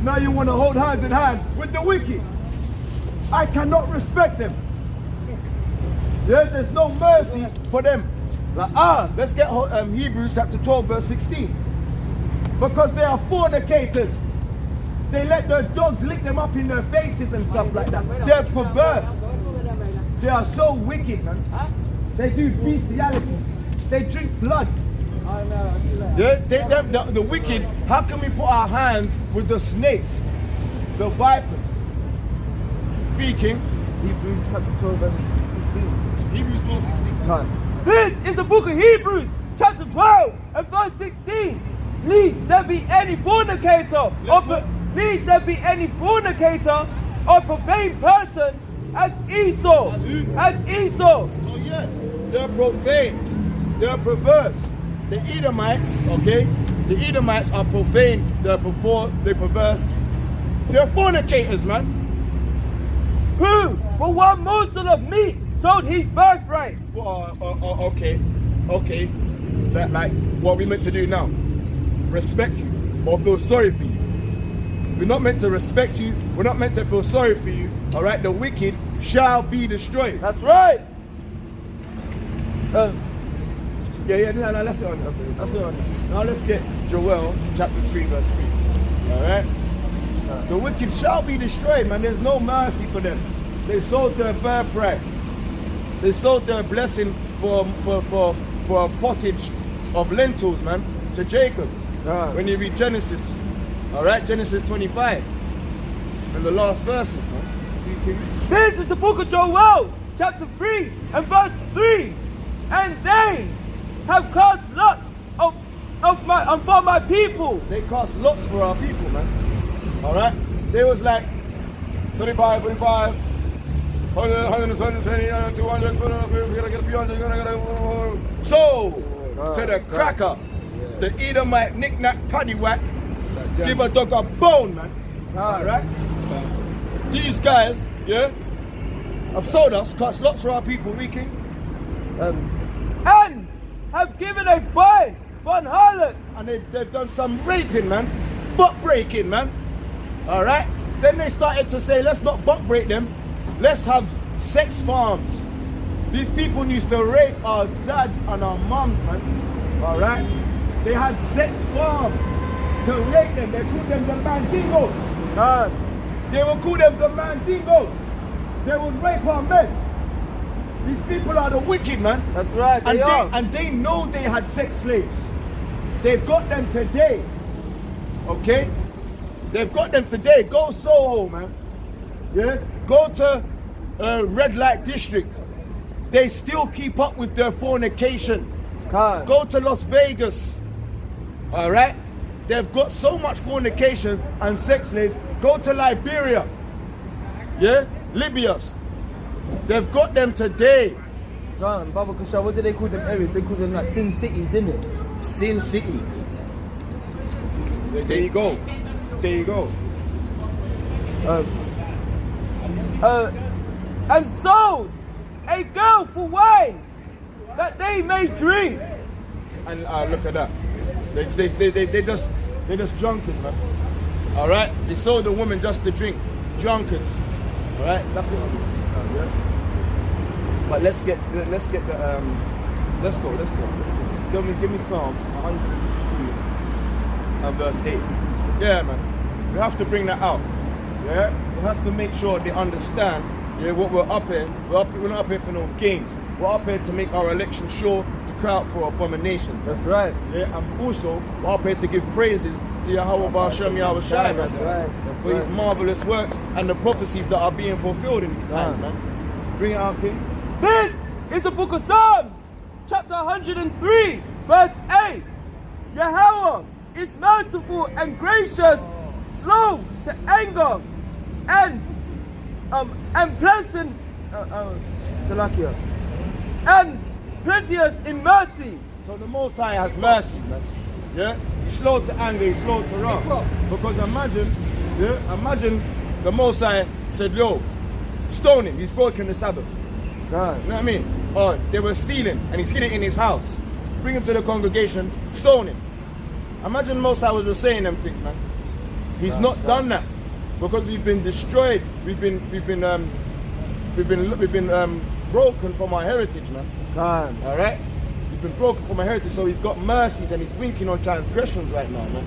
Now you want to hold hands in hand with the wicked. I cannot respect them. Yeah, there's no mercy for them. Let's get Hebrews chapter 12 verse 16. Because they are fornicators. They let their dogs lick them up in their faces and stuff like that. They're perverse. They are so wicked, man. They do bestiality. They drink blood. Yeah, the wicked. How can we put our hands with the snakes, the vipers? Speaking. Hebrews chapter 12 verse 16. Hebrews 12:16. This is the book of Hebrews chapter 12 and verse 16. Lest there be any fornicator lest there be any fornicator or profane person as Esau. As Esau. So yeah, they're profane. They're perverse. The Edomites, okay? The Edomites are profane. They're perverse. They're fornicators, man. Who, for one morsel of meat, sold his birthright. Okay. Like what we meant to do now? Respect you or feel sorry for you. We're not meant to respect you. We're not meant to feel sorry for you. All right. The wicked shall be destroyed. That's right. No, let's get on. Now let's get Joel chapter 3 verse 3. All right. The wicked shall be destroyed, man. There's no mercy for them. They sold their birthright. They sold their blessing for a pottage of lentils, man, to Jacob. When you read Genesis, all right, Genesis 25, and the last verses, man. This is the book of Joel, chapter 3 and verse 3. And they have cast lots for my people. They cast lots for our people, man. All right, they was like 35, 45. 100, 120, 200, we're gonna get 300, so to the cracker, the Edomite knick-knack paddywhack, give a dog a bone, man. Alright? These guys, yeah, have sold us, cast lots for our people, Ricky. And have given a boy for an harlot. And they've done some raping, man. Butt breaking, man. Alright? Then they started to say, let's not butt break them. Let's have sex farms. These people used to rape our dads and our moms, man. Alright? They had sex farms to rape them. They called them the mandingos. They would call them the mandingos. They would rape our men. These people are the wicked, man. That's right, And they know they had sex slaves. They've got them today. Okay? They've got them today. Go Soho, man. Yeah? Go to red light district. They still keep up with their fornication. Go to Las Vegas. All right? They've got so much fornication and sex slaves. Go to Liberia. Yeah? Libya. They've got them today. Baba Kusha, what do they call them areas? They call them like Sin Cities, isn't it? Sin City. There you go. There you go. And sold a girl for wine that they may drink. And look at that. They just drunkards, man. All right. They sold a woman just to drink. Drunkards. All right. That's it. Yeah. But let's go. Give me Psalm 102 and verse 8. Yeah, man. We have to bring that out. Yeah. We have to make sure they understand. Yeah, what we're up here. We're not up here for no games. We're up here to make our election sure, to cry out for abominations. That's right. Yeah, and also we're up here to give praises to Jehovah Ba'Shem Yahweh Shai, man. That's right. For his marvelous works and the prophecies that are being fulfilled in these times, man. Bring it out, King. This is the book of Psalms, chapter 103, verse 8. Jehovah is merciful and gracious, slow to anger, and pleasant, and plenteous in mercy. So the Most High has mercies, man. Yeah, he's slow to anger, he's slow to wrath. Because imagine the Most High said, yo, stone him, he's broken the Sabbath. God. You know what I mean? Or they were stealing and he's hid it in his house. Bring him to the congregation, stone him. Imagine Most High was just saying them things, man. He's not done that because we've been destroyed. We've been broken from our heritage, man. All right, we've been broken from our heritage. So he's got mercies and he's winking on transgressions right now, man.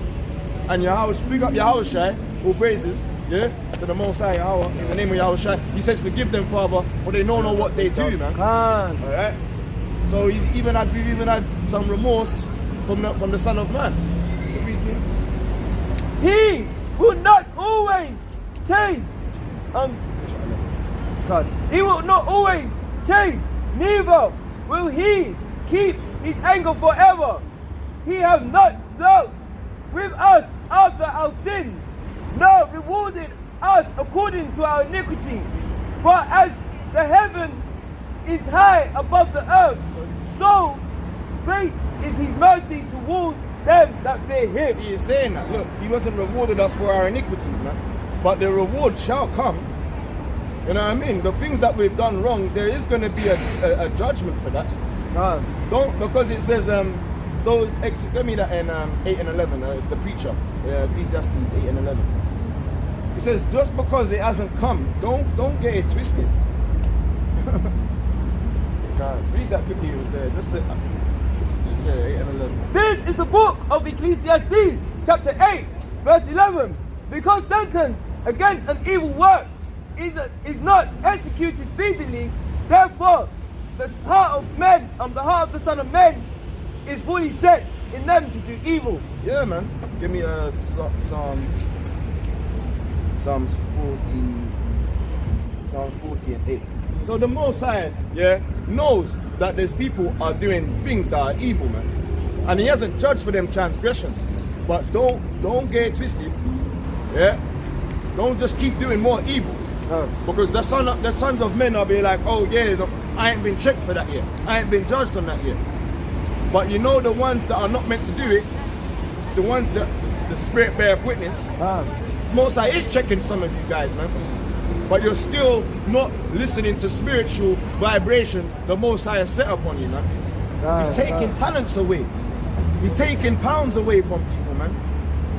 And Yahweh, speak up Yahweh, all praises, yeah, to the Most High Yahweh, in the name of Yahweh. He says, forgive them, Father, for they don't know what they do, man. All right. So we've even had some remorse from the Son of Man. He will not always change. He will not always change. Neither will he keep his anger forever. He has not dealt with us after our sins, nor rewarded us according to our iniquity. For as the heaven is high above the earth, so great is his mercy towards them that fear him. See, he's saying that. Look, he wasn't rewarded us for our iniquities, man. But the reward shall come. You know what I mean? The things that we've done wrong, there is going to be a judgment for that. Don't, because it says, give me that in 8 and 11. It's the preacher, Ecclesiastes 8 and 11. It says, just because it hasn't come, don't get it twisted. Read that quickly there. Just 8 and 11. This is the book of Ecclesiastes, chapter 8, verse 11. Because sentence against an evil work is not executed speedily, therefore the heart of men, the heart of the Son of Man, is fully set in them to do evil. Yeah, man. Give me Psalms 40 and 8. So the Most High, knows that there's people are doing things that are evil, man, and He hasn't judged for them transgressions. But don't get it twisted. Yeah, don't just keep doing more evil, because the sons of men will be like, oh yeah, I ain't been checked for that yet. I ain't been judged on that yet. But you know the ones that are not meant to do it, the ones that the Spirit beareth witness, Most High is checking some of you guys, man. But you're still not listening to spiritual vibrations the Most High has set upon you, man. He's taking talents away. He's taking pounds away from people, man.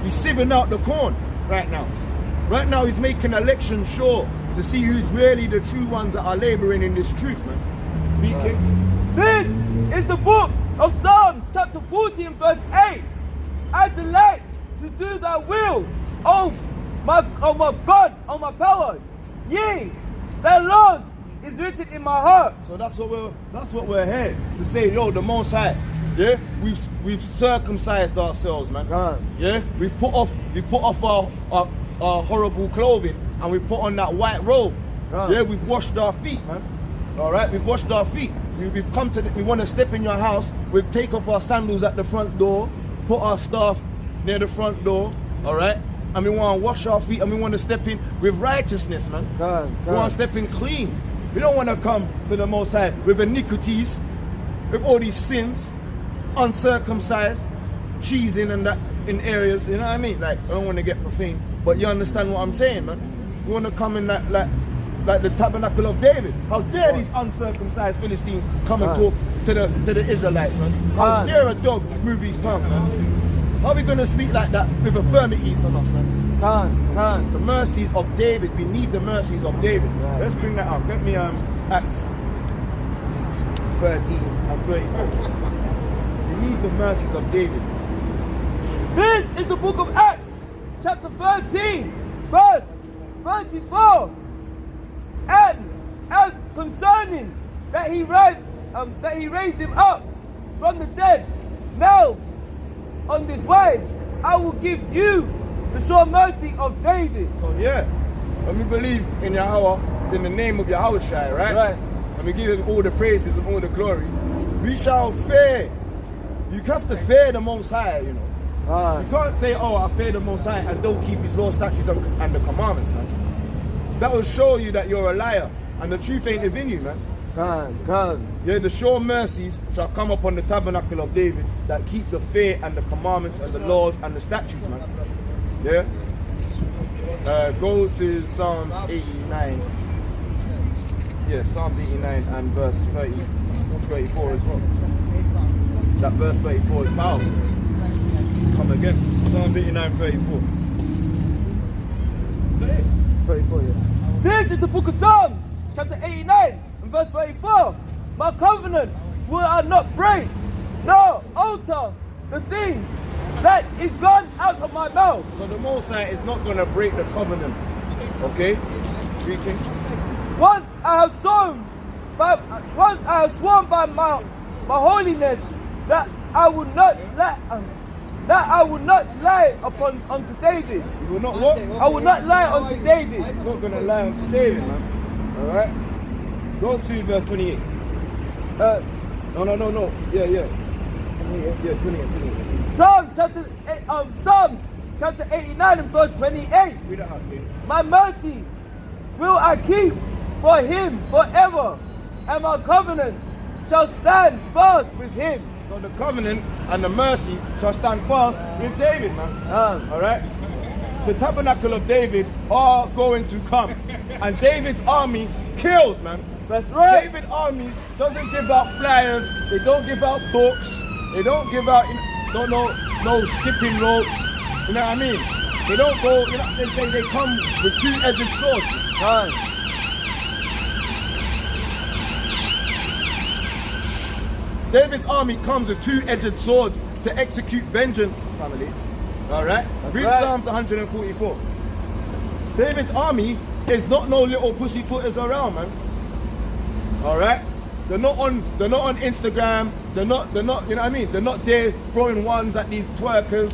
He's sieving out the corn right now. Right now he's making elections sure to see who's really the true ones that are laboring in this truth, man. This is the book of Psalms, chapter 40 and verse 8. I delight to do thy will, oh my God, oh my power. Yea, thy laws is written in my heart. So that's what we're here to say, yo, the Most High. Yeah, we've circumcised ourselves, man. Yeah, we've put off our horrible clothing and we put on that white robe. Yeah, we've washed our feet, man. All right, we've washed our feet. We've come to. We want to step in your house. We've take off our sandals at the front door, put our stuff near the front door. All right, and we want to wash our feet and we want to step in with righteousness, man. We want to step in clean. We don't want to come to the Most High with iniquities, with all these sins, uncircumcised, cheesing and that in areas. You know what I mean? Like, I don't want to get profane, but you understand what I'm saying, man. We want to come in that like the tabernacle of David. How dare these uncircumcised Philistines come and talk to the Israelites, man? How dare a dog move his tongue, man? How are we going to speak like that with infirmities on us, man? The mercies of David. We need the mercies of David. Let's bring that up. Get me Acts 13 and 34. We need the mercies of David. This is the book of Acts, chapter 13, verse 34. And as concerning that he raised him up from the dead, now on this wise I will give you the sure mercy of David. So yeah, when we believe in Yahweh, in the name of Yahweh Shai, right? And we give him all the praises and all the glories, we shall fear. You have to fear the Most High, you know. You can't say, oh, I fear the Most High and don't keep his law, statutes and the commandments, man. That will show you that you're a liar and the truth ain't within you, man. Yeah, the sure mercies shall come upon the tabernacle of David that keep the fear and the commandments and the laws and the statutes, man. Yeah? Go to Psalms 89. Yeah, Psalms 89 and verse 34 as well. That verse 34 is powerful. Jesus come again. Psalm 89:34. 34, yeah. This is the book of Psalms, chapter 89, and verse 34. My covenant will I not break, nor alter the thing that is gone out of my mouth. So the Most High is not going to break the covenant. Okay? Speaking. Once I have sworn by my holiness that I will not lie unto David. You will not what? I will not lie unto David. He's not going to lie unto David, man. Alright? Go to verse 28. No. Yeah, 28. Psalms chapter 89 and verse 28. Read that out, please. My mercy will I keep for him forever, and my covenant shall stand fast with him. So the covenant and the mercy shall stand fast with David, man. Alright? The tabernacle of David are going to come. And David's army kills, man. That's right. David's army doesn't give out flyers, they don't give out books, they don't give out no skipping ropes. You know what I mean? They don't go, you know, they come with two-edged swords. David's army comes with two-edged swords to execute vengeance, family. Alright? Read right. Psalms 144. David's army is not no little pussyfooters around, man. Alright? They're not on Instagram, they're not, you know what I mean? They're not there throwing ones at these twerkers.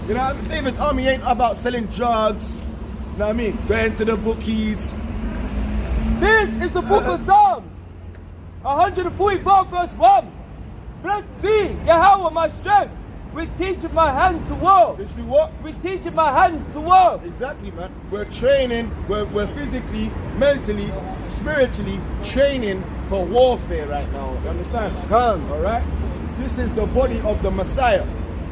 You know what I mean? David's army ain't about selling drugs, you know what I mean? Going to the bookies. This is the book of Psalms, 144 verse 1. Blessed be Jehovah my strength, which teacheth my hands to war. Which do what? Which teacheth my hands to war. Exactly, man. We're training, we're physically, mentally, spiritually training for warfare right now. You understand? Alright? This is the body of the Messiah.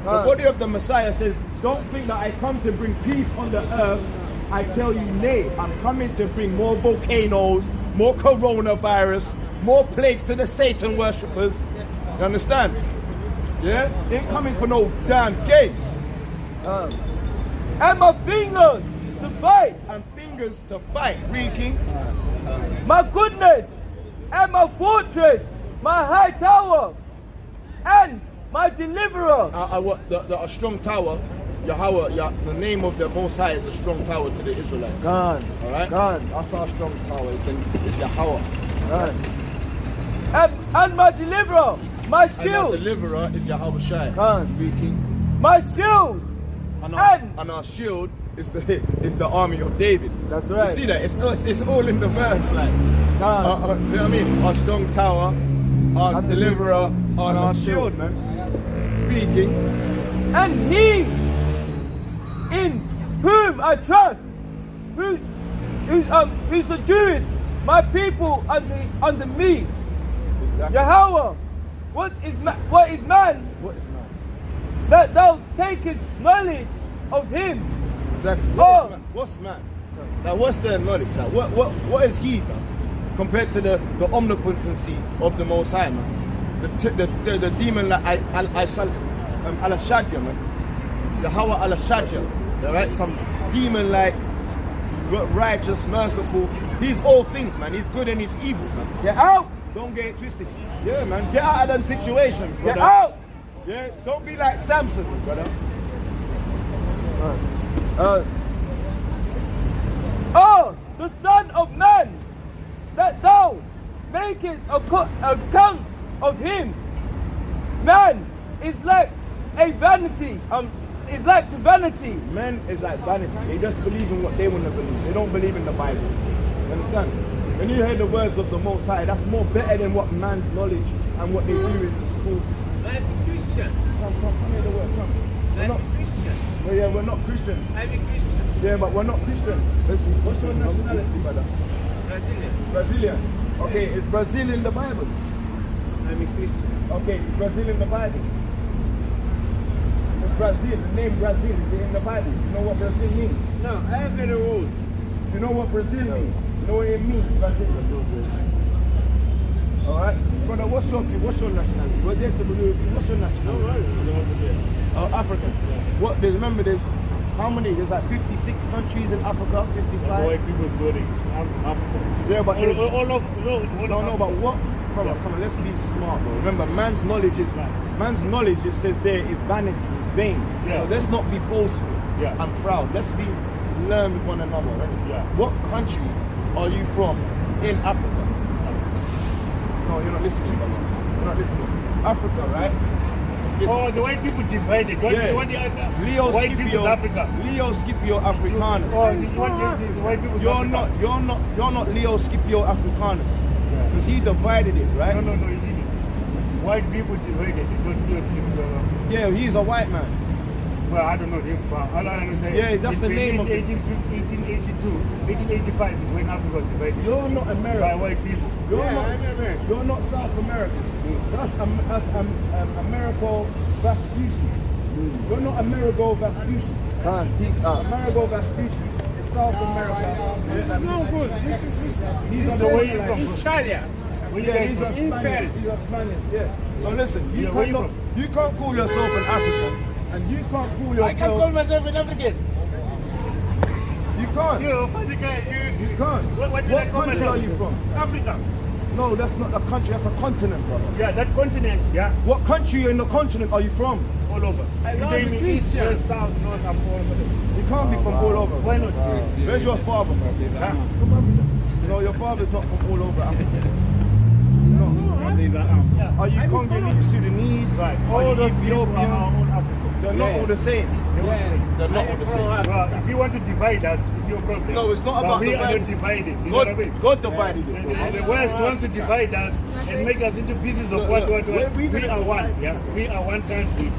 The body of the Messiah says, don't think that I come to bring peace on the earth. I tell you, nay, I'm coming to bring more volcanoes, more coronavirus, more plagues to the Satan worshippers. You understand? Yeah? Ain't coming for no damn games. And my fingers to fight. And fingers to fight, King. My goodness and my fortress, my high tower, and my deliverer. A strong tower, Yahweh, the name of the Most High is a strong tower to the Israelites. God. Alright? God. That's our strong tower, it's Yahweh. God. And my deliverer, my shield. And our deliverer is Yahweh Shai. God. Speaking. My shield. And our shield is the army of David. That's right. You see that? It's all in the verse, like. You know what I mean? Our strong tower, our deliverer, and our shield, man. Speaking. And he in whom I trust, who subdueth my people under me. Exactly. Yahweh, what is man? What is man? That thou takest knowledge of him. Exactly. What's man? Now what's their knowledge? Like, what is he, man? Compared to the omnipotency of the Most High, man. The demon like Al-Shadya, man. The Hawa Al-Shadya. Alright? Some demon like righteous, merciful. He's all things, man. He's good and he's evil, man. Get out! Don't get it twisted. Yeah, man. Get out of them situations, brother. Get out! Yeah, don't be like Samson, brother. The Son of Man, that thou makest account of him. Man is like a vanity. Is like to vanity. Men is like vanity. They just believe in what they want to believe. They don't believe in the Bible. You understand? When you hear the words of the Most High, that's more better than what man's knowledge and what they do in the schools. I'm a Christian. Come hear the word, come. I'm a Christian. Yeah, we're not Christian. I'm a Christian. Yeah, but we're not Christian. What's your nationality, brother? Brazilian. Brazilian. Okay, is Brazil in the Bible? I'm a Christian. Okay, is Brazil in the Bible? Brazil, the name Brazil, is it in the Bible? You know what Brazil means? No, I have the rules. You know what Brazil means? You know what it means, Brazil? Alright? Brother, what's your nationality? We're there to believe. What's your nationality? No, African. What? Remember, there's how many? There's like 56 countries in Africa. 55. White people go to Africa. Yeah, but all of no, but what? Brother, come on, let's be smart, bro. Remember, man's knowledge. It says there is vanity, is vain. Yeah. So let's not be boastful and proud. Let's learn with one another. Right? Yeah. What country are you from in Africa? No, you're not listening, brother. You're not listening. Africa, right? Oh, the white people divided. Leo white Scipio, people's Africa. Leo Scipio Africanus. Oh, the white people's You're Africa. not Leo Scipio Africanus. Because he divided it, right? No, he didn't. White people divided. Yeah, he's a white man. Well, I don't know him, but all I understand. Yeah, that's the name of it. 1882, 1885 is when Africa was divided. You're not American. By white people. You're not South American. That's Amerigo Vespucci. You're not Amerigo Vespucci. Amerigo Vespucci is South America. This is no good. He's on the way you from. from. China. He's a Spaniard. Yeah. So listen, you can't call yourself an African, and you can't call yourself. I can call myself an African. You can't. You can't. What country are you from? Africa. No, that's not a country. That's a continent, brother. Yeah, that continent. Yeah. What country in the continent are you from? All over. You name me east, west, south, north, I'm all over them. You can't be from all over. Why not? Where's your father from? Huh? From Africa. No, your father's not from all over Africa. No. Are you Congolese, Sudanese, Right. all the Ethiopian? Ethiopian? They're not all the same. They're not all the same. Well, if you want to divide us, it's your problem. No, it's not But about we are not dividing. divided. You know what I mean? God divided it. The West wants to divide us and make us into pieces of what. We We are one. Yeah, we are one country.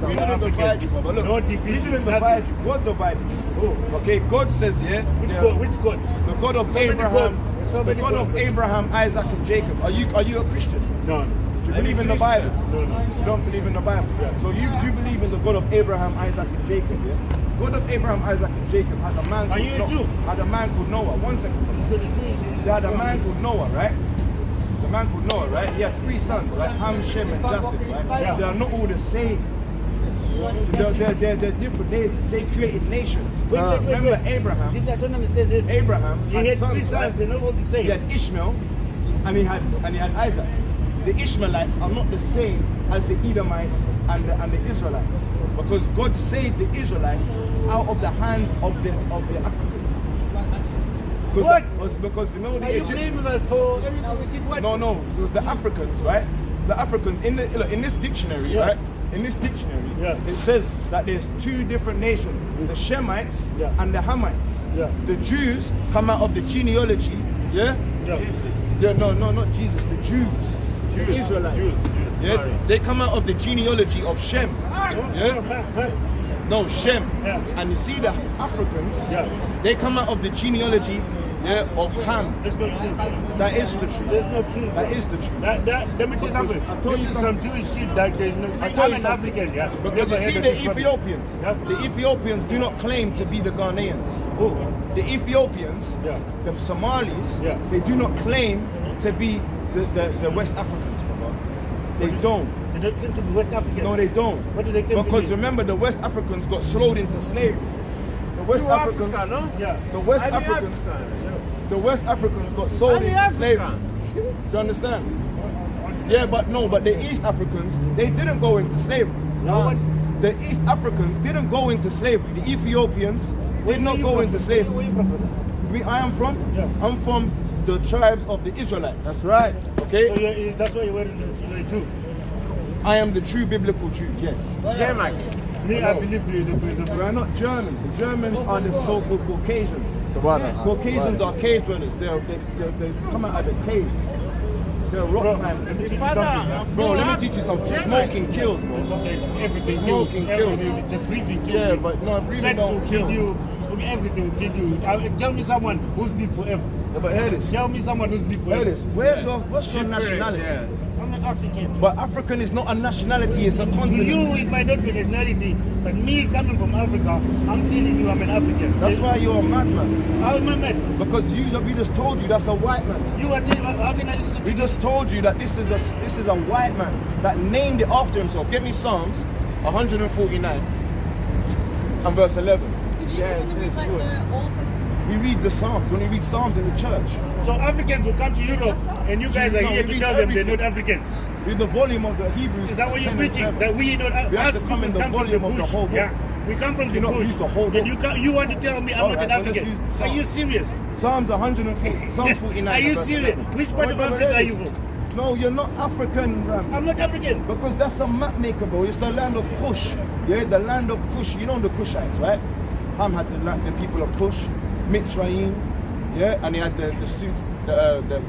We We are didn't divide you, Africans. brother. Look, No we division. didn't divide you. God divided you. Oh. Okay, God says here. Which God? Which God? The God of many Abraham. God. So The many God of God. Abraham, Isaac, and Jacob. Are you a Christian? No. Do you believe in the Bible? No. You don't believe in the Bible. So you believe in the God of Abraham, Isaac, and Jacob, yeah? God of Abraham, Isaac, and Jacob had a man Are you a Jew? had a man called Noah. 1 second. They had a man called Noah, right? The man called Noah, right? He had 3 sons, right? Ham, Shem, and Japheth, right? Yeah. They are not all the same. They're different. They created nations. Remember Abraham? I don't understand this. Abraham He had 3 sons. right? They're not all the same. He had Ishmael, and he had Isaac. The Ishmaelites are not the same as the Edomites and the Israelites, because God saved the Israelites out of the hands of the Africans. What? Because you know the Are you Egyptians. blaming us for everything we did? What? No. So the Africans, right? The Africans in this dictionary, right? In this dictionary, it says that there's 2 different nations: the Shemites and the Hamites. Yeah. The Jews come out of the genealogy, Yeah. no, not Jesus. The Jews. The Israelites. Yeah, they come out of the genealogy of Shem. Yeah. No, Shem. Yeah. And you see the Africans. Yeah. They come out of the genealogy of Ham. That's not true. That is the truth. That's not true. That is the truth. Let me tell you something. I told This you is some Jewish shit that there's no. I tell I'm you an something. African, yeah. Because Never you heard see of the this problem. Ethiopians. Yeah. The Ethiopians do not claim to be the Ghanaians. Oh. The Ethiopians, Yeah. the Somalis, Yeah. they do not claim to be the West Africans, brother. They don't. They don't claim to be West African. No, they don't. What do they claim to Because be? remember, the West Africans got sold into slavery. The West Africans, Yeah. the West Africans, the West Africans got sold into slavery. Do you understand? Yeah, but the East Africans, they didn't go into slavery. No. The East Africans didn't go into slavery. The Ethiopians did not go into slavery. Where are you from, brother? I am from? Yeah. I'm from the tribes of the Israelites. That's right. Okay? So that's why you're wearing the Jew. I am the true biblical Jew, yes. Me, I believe We are not German. The Germans are the so-called Caucasians. Caucasians are cave dwellers. They come out of the caves. They're rock climbers. Bro, let me teach you something. Smoking kills, bro. Everything Smoking kills. Everything, just breathing kills Yeah, you. but no, breathing Sex don't will kill kill. you. Smoking everything will kill you. Tell me someone who's lived forever. Yeah, but hear this. Tell me someone who's lived Hear forever. this. What's your nationality? I'm an African. But African is not a nationality, it's a To continent. you, it might not be nationality, but me coming from Africa, I'm telling you I'm an African. That's why you're a madman. I'm a man. Because we just told you that's a white man. You are telling how can I listen? We just told you that this is a white man that named it after himself. Get me Psalms 149 and verse 11. So do you just read like the Old Testament? We read the Psalms. When we read Psalms in the church, So Africans will come to Europe and you guys are No, here we to read tell them they're everything. not Africans. read the volume of the Hebrews. Is that what you're 10 and preaching? 7. That we don't, We have us to come people in the come from the volume of the bush. whole book. Yeah, we come from You the not bush. use the whole And you want to tell me I'm not Alright, an so let's African? use Are Psalms. you serious? Psalms 140, Psalm 49. Are you verse serious? 11. Which part of Africa are you from? No, you're not African. I'm not African. Because that's a map maker, bro. It's the land of Kush. Yeah, the land of Kush. You know the Kushites, right? Ham had the people of Kush, Mitzrayim, yeah, and he had the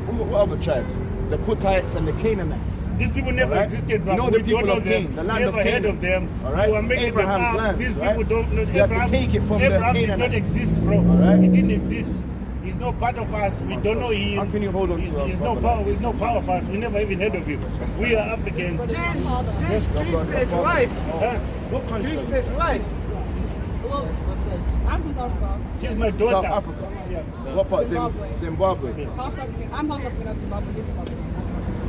what other tribes? The Puttites and the Canaanites. These people never Alright? existed, bro. You know We the people don't know of them. Canaan, the land Never of heard Canaan. of them. Alright? You are making Abraham's them up. land, These right? people don't know. You have to take it from the Abraham did not Canaanites. exist, bro. Alright? He didn't exist. He's no part of us. We don't know him. How can you hold on to He's us, no brother? power. He's no power of us. We never even heard of him. We are Africans. This Christ's life. What country? are you Christ's from? life. Well, I'm from South Africa. She's my daughter. South Africa. Yeah. What part? Zimbabwe. Zimbabwe. Half South African. I'm half South African of Zimbabwe. This Zimbabwe.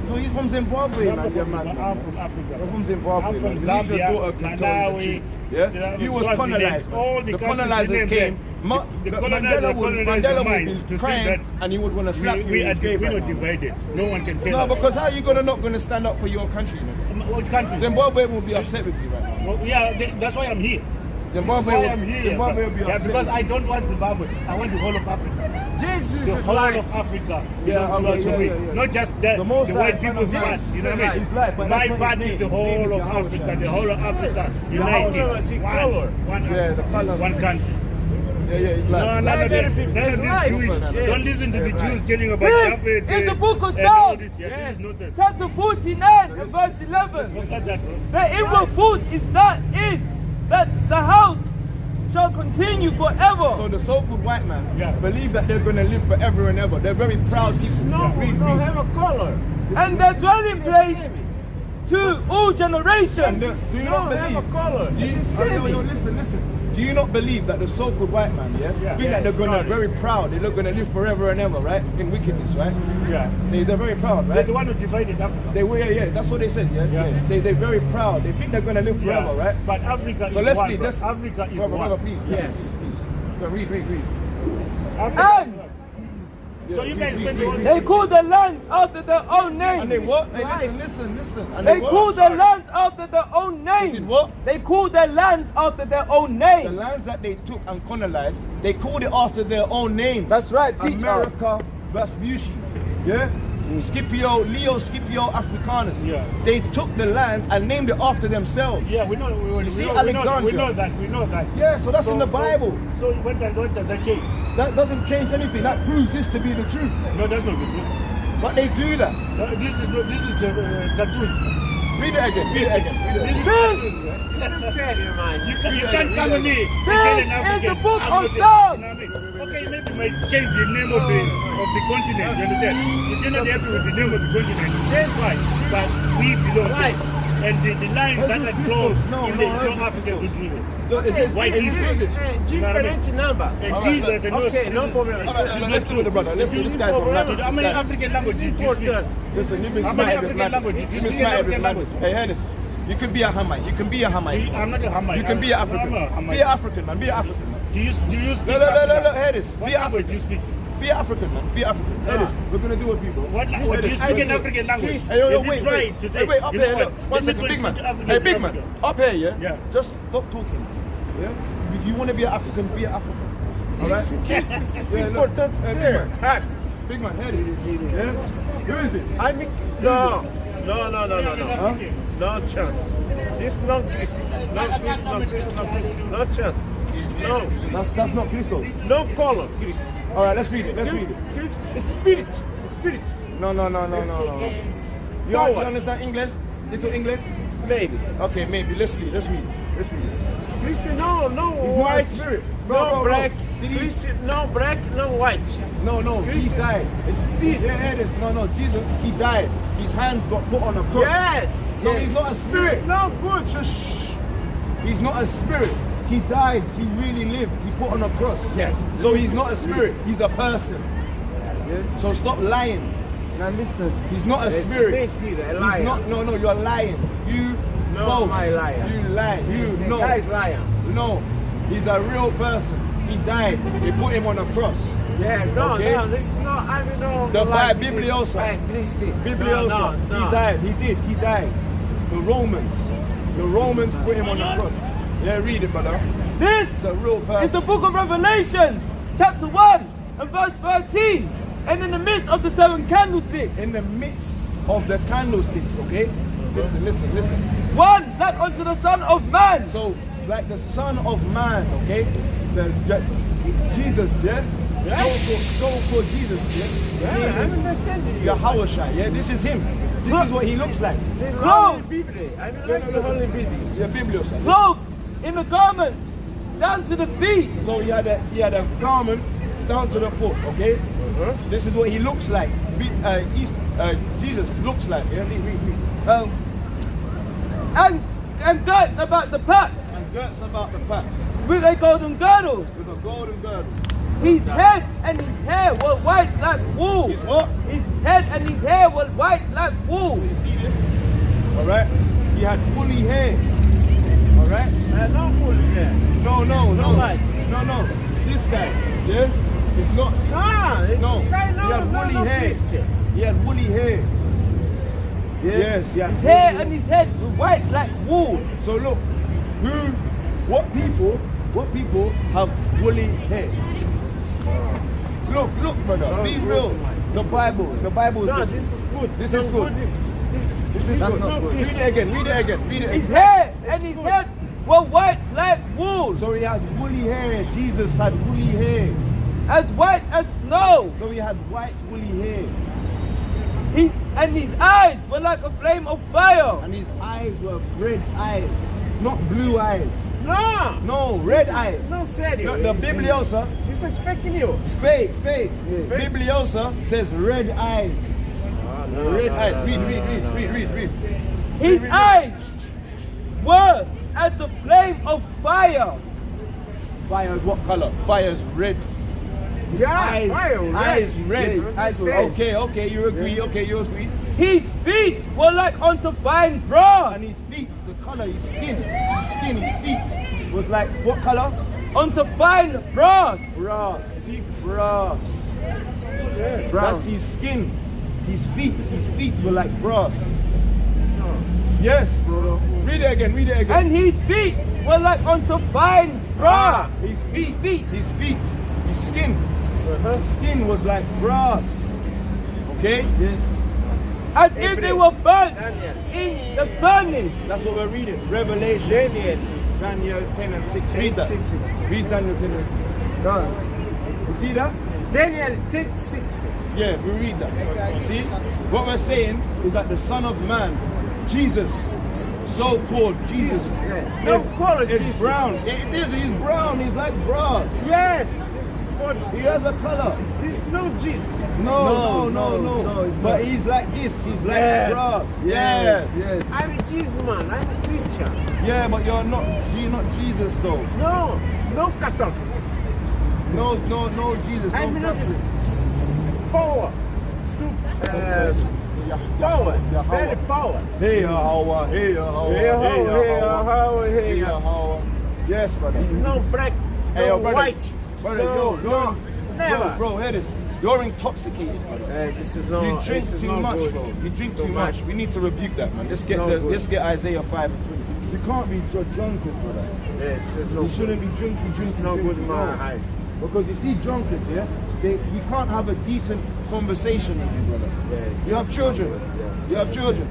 So he's from Zimbabwe, I'm man. Yeah, from man. Africa. You're from Zimbabwe. I'm from man. At least your Zambia, daughter can tell you the Malawi. truth. Yeah? You was Swaziland, colonized. all the the countries colonizers named came. there. The colonizers colonized Mandela the would mind be to think crying that and he would want to slap you. we're in his grave not right now. divided. No one can tell No, us. because how are you not going to stand up for your country? Man? Which country? Zimbabwe will be upset with you right now. Well, yeah, that's why I'm here. Zimbabwe, That's why I'm here. Zimbabwe will be Yeah, upset. because I don't want Zimbabwe. I want the whole of Africa. Jesus The is whole life. of Africa. Yeah, belongs okay, to yeah, me. yeah, yeah. Not just the Most white High, people's Son of part. God. You know what I mean? He's like, but My that's not part his is the name. His name whole is of Jehovah. Africa. The whole of Africa Jehovah, united. color. One Yeah, the Africa. color. One country. Yeah, he's like. No, none of It's life. these Jewish. Yes. Don't listen to the Jews telling about This Japheth is the book of and all Psalms. this. Yeah, this is nonsense. Chapter 49 and verse 11. Forget that, bro. The evil fruit is that the house shall continue So forever. the so-called white man Yeah. believe that they're going to live forever and ever. They're very proud people. No, we Read, don't read. have a color. And their dwelling place to all And generations. do you No, not have a believe? color. Do you, listen. Do you not believe that the so-called white man, think that they're gonna very proud, they're gonna live forever and ever, right? In wickedness, right? Yeah. They're very proud, They're right? the one who divided Africa. They were, yeah, that's what they said, yeah. They're very proud. They think they're gonna live forever, Yeah. right? But Africa So is let's one. read. Bro. Let's Africa is brother, one. brother, please. Yes. Go, read. Africa And is one. So you guys spend the whole they call the land after their own And they name. what? Hey, listen. And They what? call the land after their own They did name. what? They call their land after their own The name. lands that they took and colonized, they called it after their own name. That's right, teacher. America, Vespucci, yeah? Leo Scipio Africanus. Yeah. They took the lands and named it after themselves. Yeah, we know. We see know Alexandria? that. We know that. Yeah, so that's in the Bible. So when does that change? That doesn't change anything. That proves this to be the truth. No, that's not the truth. But they do that. This is cartoons. Read it again. This is sad, man. You can't come to me. This and tell an is African, the book I'm of not a- Psalms. you know what I mean? Okay, maybe you might change the name of the continent. You understand? If you're not happy with the name of the continent, that's fine. But we belong there. And the lines that are drawn No, in no, there, that's no African to drew them. Why do you do this? Different number. And Jesus and Okay, no problem. Let's do it, brother. Let's do this guy's from Latin. How many African languages do you speak? Listen, you've been How smart many with African language. languages? You've You been speak smart African with language. language. Hey, Hennis, you can be a Hamite. You can be a Hamite. I'm not a Hamite. You can be an I'm African. a Hamite. Be an African, man. Be an African, man. Do you speak No, African? hear this. What Be an language African. do you speak? Be an African, man. Be African. Hear this. We're gonna do it, people. What language do you speak in African language? Hey, yo, Have you wait, tried to say, wait, up you know here, what? look. One Let me second, go big man. speak to Africans Hey, in big man. Africa. Up here, yeah? Yeah. Just stop talking. Yeah? If you want to be an African, be an African. All right? It's important. There. Big man, hear this. Yeah? Who is this? I mean, no. No chance. This no Christ. No chance. No. That's not Christos. No color, Christ. All right, let's read it. Spirit. No. You understand English? Little English? Maybe. Okay, maybe. Let's read. Christian, no He's white, not a spirit. no black. Did he- Christian, no black, no white. No, he Christian. died. It's this. Yeah, it is. No, Jesus, he died. His hands got put on a cross. Yes. So he's not a spirit. It's no good. Shh. He's not a spirit. He died. He really lived. He put on a cross. Yes. So he's not a spirit. He's a person. Yeah? So stop lying. Now listen. He's not a spirit. Mentira, é liar. He's not. No, you're lying. You false. my liar. You lie. You The know. guy's liar. No, he's a real person. He died. They put him on a cross. Yeah, no, Okay. no, this is not, I mean, no. The like Bible, this. Bibliosa. Hey, please, Steve. Bibliosa. No, no, no. He died. He did. He died. The Romans put him on a cross. Yeah, read it, brother. This It's a real person. is the book of Revelation, chapter 1 and verse 13. And in the midst of the 7 candlesticks, In the midst of the candlesticks, okay? Listen. one like unto the Son of Man. So, like the Son of Man, okay? Jesus, yeah? So-called Jesus, yeah? Yeah, I understand you. Yahweh, yeah? This is him. This is what he looks like. The Clothes. Holy Bible. I mean, like the Holy Bible. Yeah, Biblios. Clothed in the garment down to the feet. So he had a garment down to the foot, okay? This is what he looks like. Jesus looks like. Yeah, read. And girts about the pack And girts about the pack with a golden girdle. with a golden girdle. His head and his hair were white like wool. His what? His head and his hair were white like wool. You see this? Alright? He had woolly hair. Alright? Not fully there. No. like. No. This guy, yeah? It's not. No, it's No. this guy, He had no, woolly no, hair. Christian. He had woolly hair. Yes, he had His woolly hair and his head were white like wool. So look, what people have woolly hair? Look, brother, No, be good, real. man. The Bible is No, good. this is good. This No, is good. This is That's good. not good. Read it again. His hair and his head were white like wool, So he had woolly hair. Jesus had woolly hair. as white as snow. So he had white woolly hair. His eyes were like a flame of fire. And his eyes were red eyes, not blue eyes. No. No, red eyes. No, serious. The Bibliosa, This is fake news. fake. Bibliosa says red eyes. Red eyes. Read. His eyes were as the flame of fire. Fire is what color? Fire is red. Yeah, Eyes, fire, eyes red. red. Eyes red. Okay, you agree. His feet were like unto fine brass, And his feet, the color, his feet was like what color? unto fine brass. Brass. You see, brass. Yes. That's his skin. His feet were like brass. Yes, brother. Read it again. And his feet were like unto fine brass. His feet. Feet. His skin. His skin was like brass. Okay? As if they were burnt Daniel. in the furnace. That's what we're reading. Revelation. Daniel 10 and 6. Read that. 6. Read Daniel 10 and 6. You see that? Daniel 10:6. Yeah, we read that. See? What we're saying is that the Son of Man, Jesus, so-called Jesus, Yeah. No, call it is Jesus. brown. It is, he's brown, he's like brass. Yes. But He has a color. this no Jesus. No. But he's like this, he's like Yes. brass. Yes. I'm a Jesus man. I'm a Christian. Yeah, but you're not Jesus though. No Catholic. No Jesus, no I'm not Catholic. power. Power. Very power. Hey, Yahweh, hey, Yahweh, hey, Yahweh. Yes, brother. It's no black, Hey, no yo, brother. white. Brother, no, never. bro, hear this. You're intoxicated, brother. This is no. You drink this is too not much, good. bro. You drink Too too much. We need to rebuke that, man. Let's get Isaiah 5 and 20. You can't be drunken, brother. Yes, it's no You good. shouldn't be drinking. It's no good, man. No. Because you see drunkards, yeah? We can't have a decent conversation with you, brother. Yes. You have children. Yeah. You have children.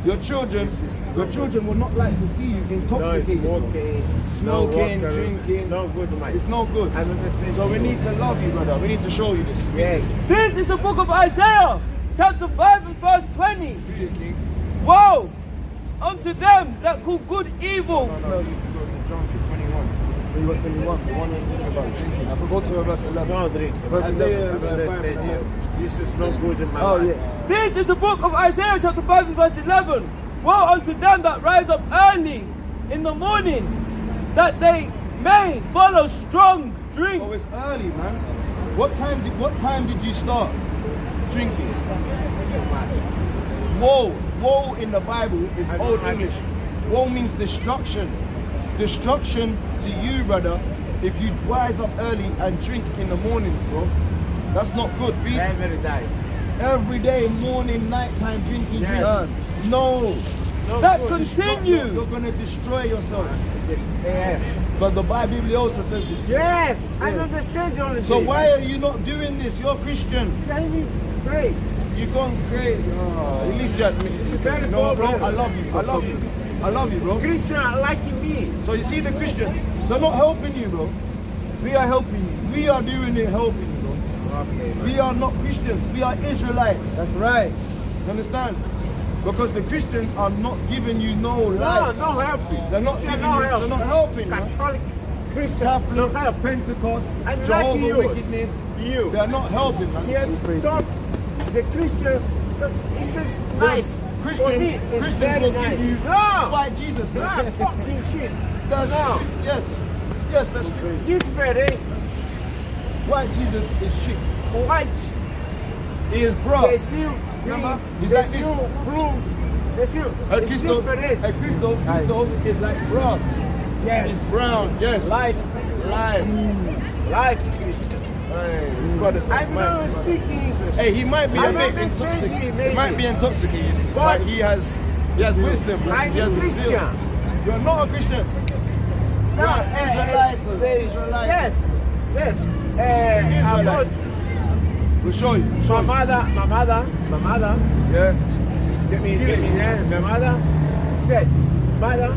Your children will not like to see you intoxicated. No, bro. smoking, Smoking, no water, drinking. No good, man. It's no good. I understand So we you. need to love you, brother. We need to show you this. Yes. This is the book of Isaiah, chapter 5 and verse 20. Read it, King. Woe unto them that call good evil. No, you need to go to John 21. You got 21. The one that's about drinking. I forgot to verse 11. No drink. But I Isaiah, understand you. This is no good in my Oh, life. yeah. This is the book of Isaiah, chapter 5 and verse 11. Woe unto them that rise up early in the morning, that they may follow strong drink. Oh, it's early, man. What time did you start drinking? Woe in the Bible is Old English. Woe means destruction. Destruction to you, brother, if you rise up early and drink in the mornings, bro. That's not good. Every day, morning, nighttime, drinking. Yes. Drink. No. That continue. You're going to destroy yourself. Yes. But the Bible also says this. Yes, I understand your only So thing. why are you not doing this? You're Christian. Let me praise. You're going crazy. At least you admit it. Very No, bro, good. I love you. I love you. I love you, bro. Christian are liking me. So you see the Christians, they're not helping you, bro. We are helping you. We are doing it helping you, bro. Okay. We are not Christians. We are Israelites. That's right. You understand? Because the Christians are not giving you no No, life. no helping. They're not Christian giving no you, help. they're not helping, man. Catholic Christian Catholic, no help. Pentecost, And Jehovah, like you. Wickedness, You. they're not helping, man. Yes, stop. The Christian, this is nice. For me, it's Christians very will nice. give you No! white Jesus. No, fucking shit. That's, No. Yes, yes, that's true. Different. White Jesus is shit. White. He is brass. They see green. He's They like see this. blue. They see. A It's Christos, different. a Christos is like brass. Yes. It's brown, yes. Life. Life. Life Christian. Hey, this brother's I'm not speaking English. Hey, he might be I a bit understand intoxicated. you, He maybe. might be intoxicated, but But he has wisdom. Bro. I'm He has a Christian. zeal. You're not a Christian. No, You're an Israelite. Israelite. Yes. Yes. Israelite. About We'll show you. We'll my show you. mother. Yeah. Get me there. My mother. Said, mother.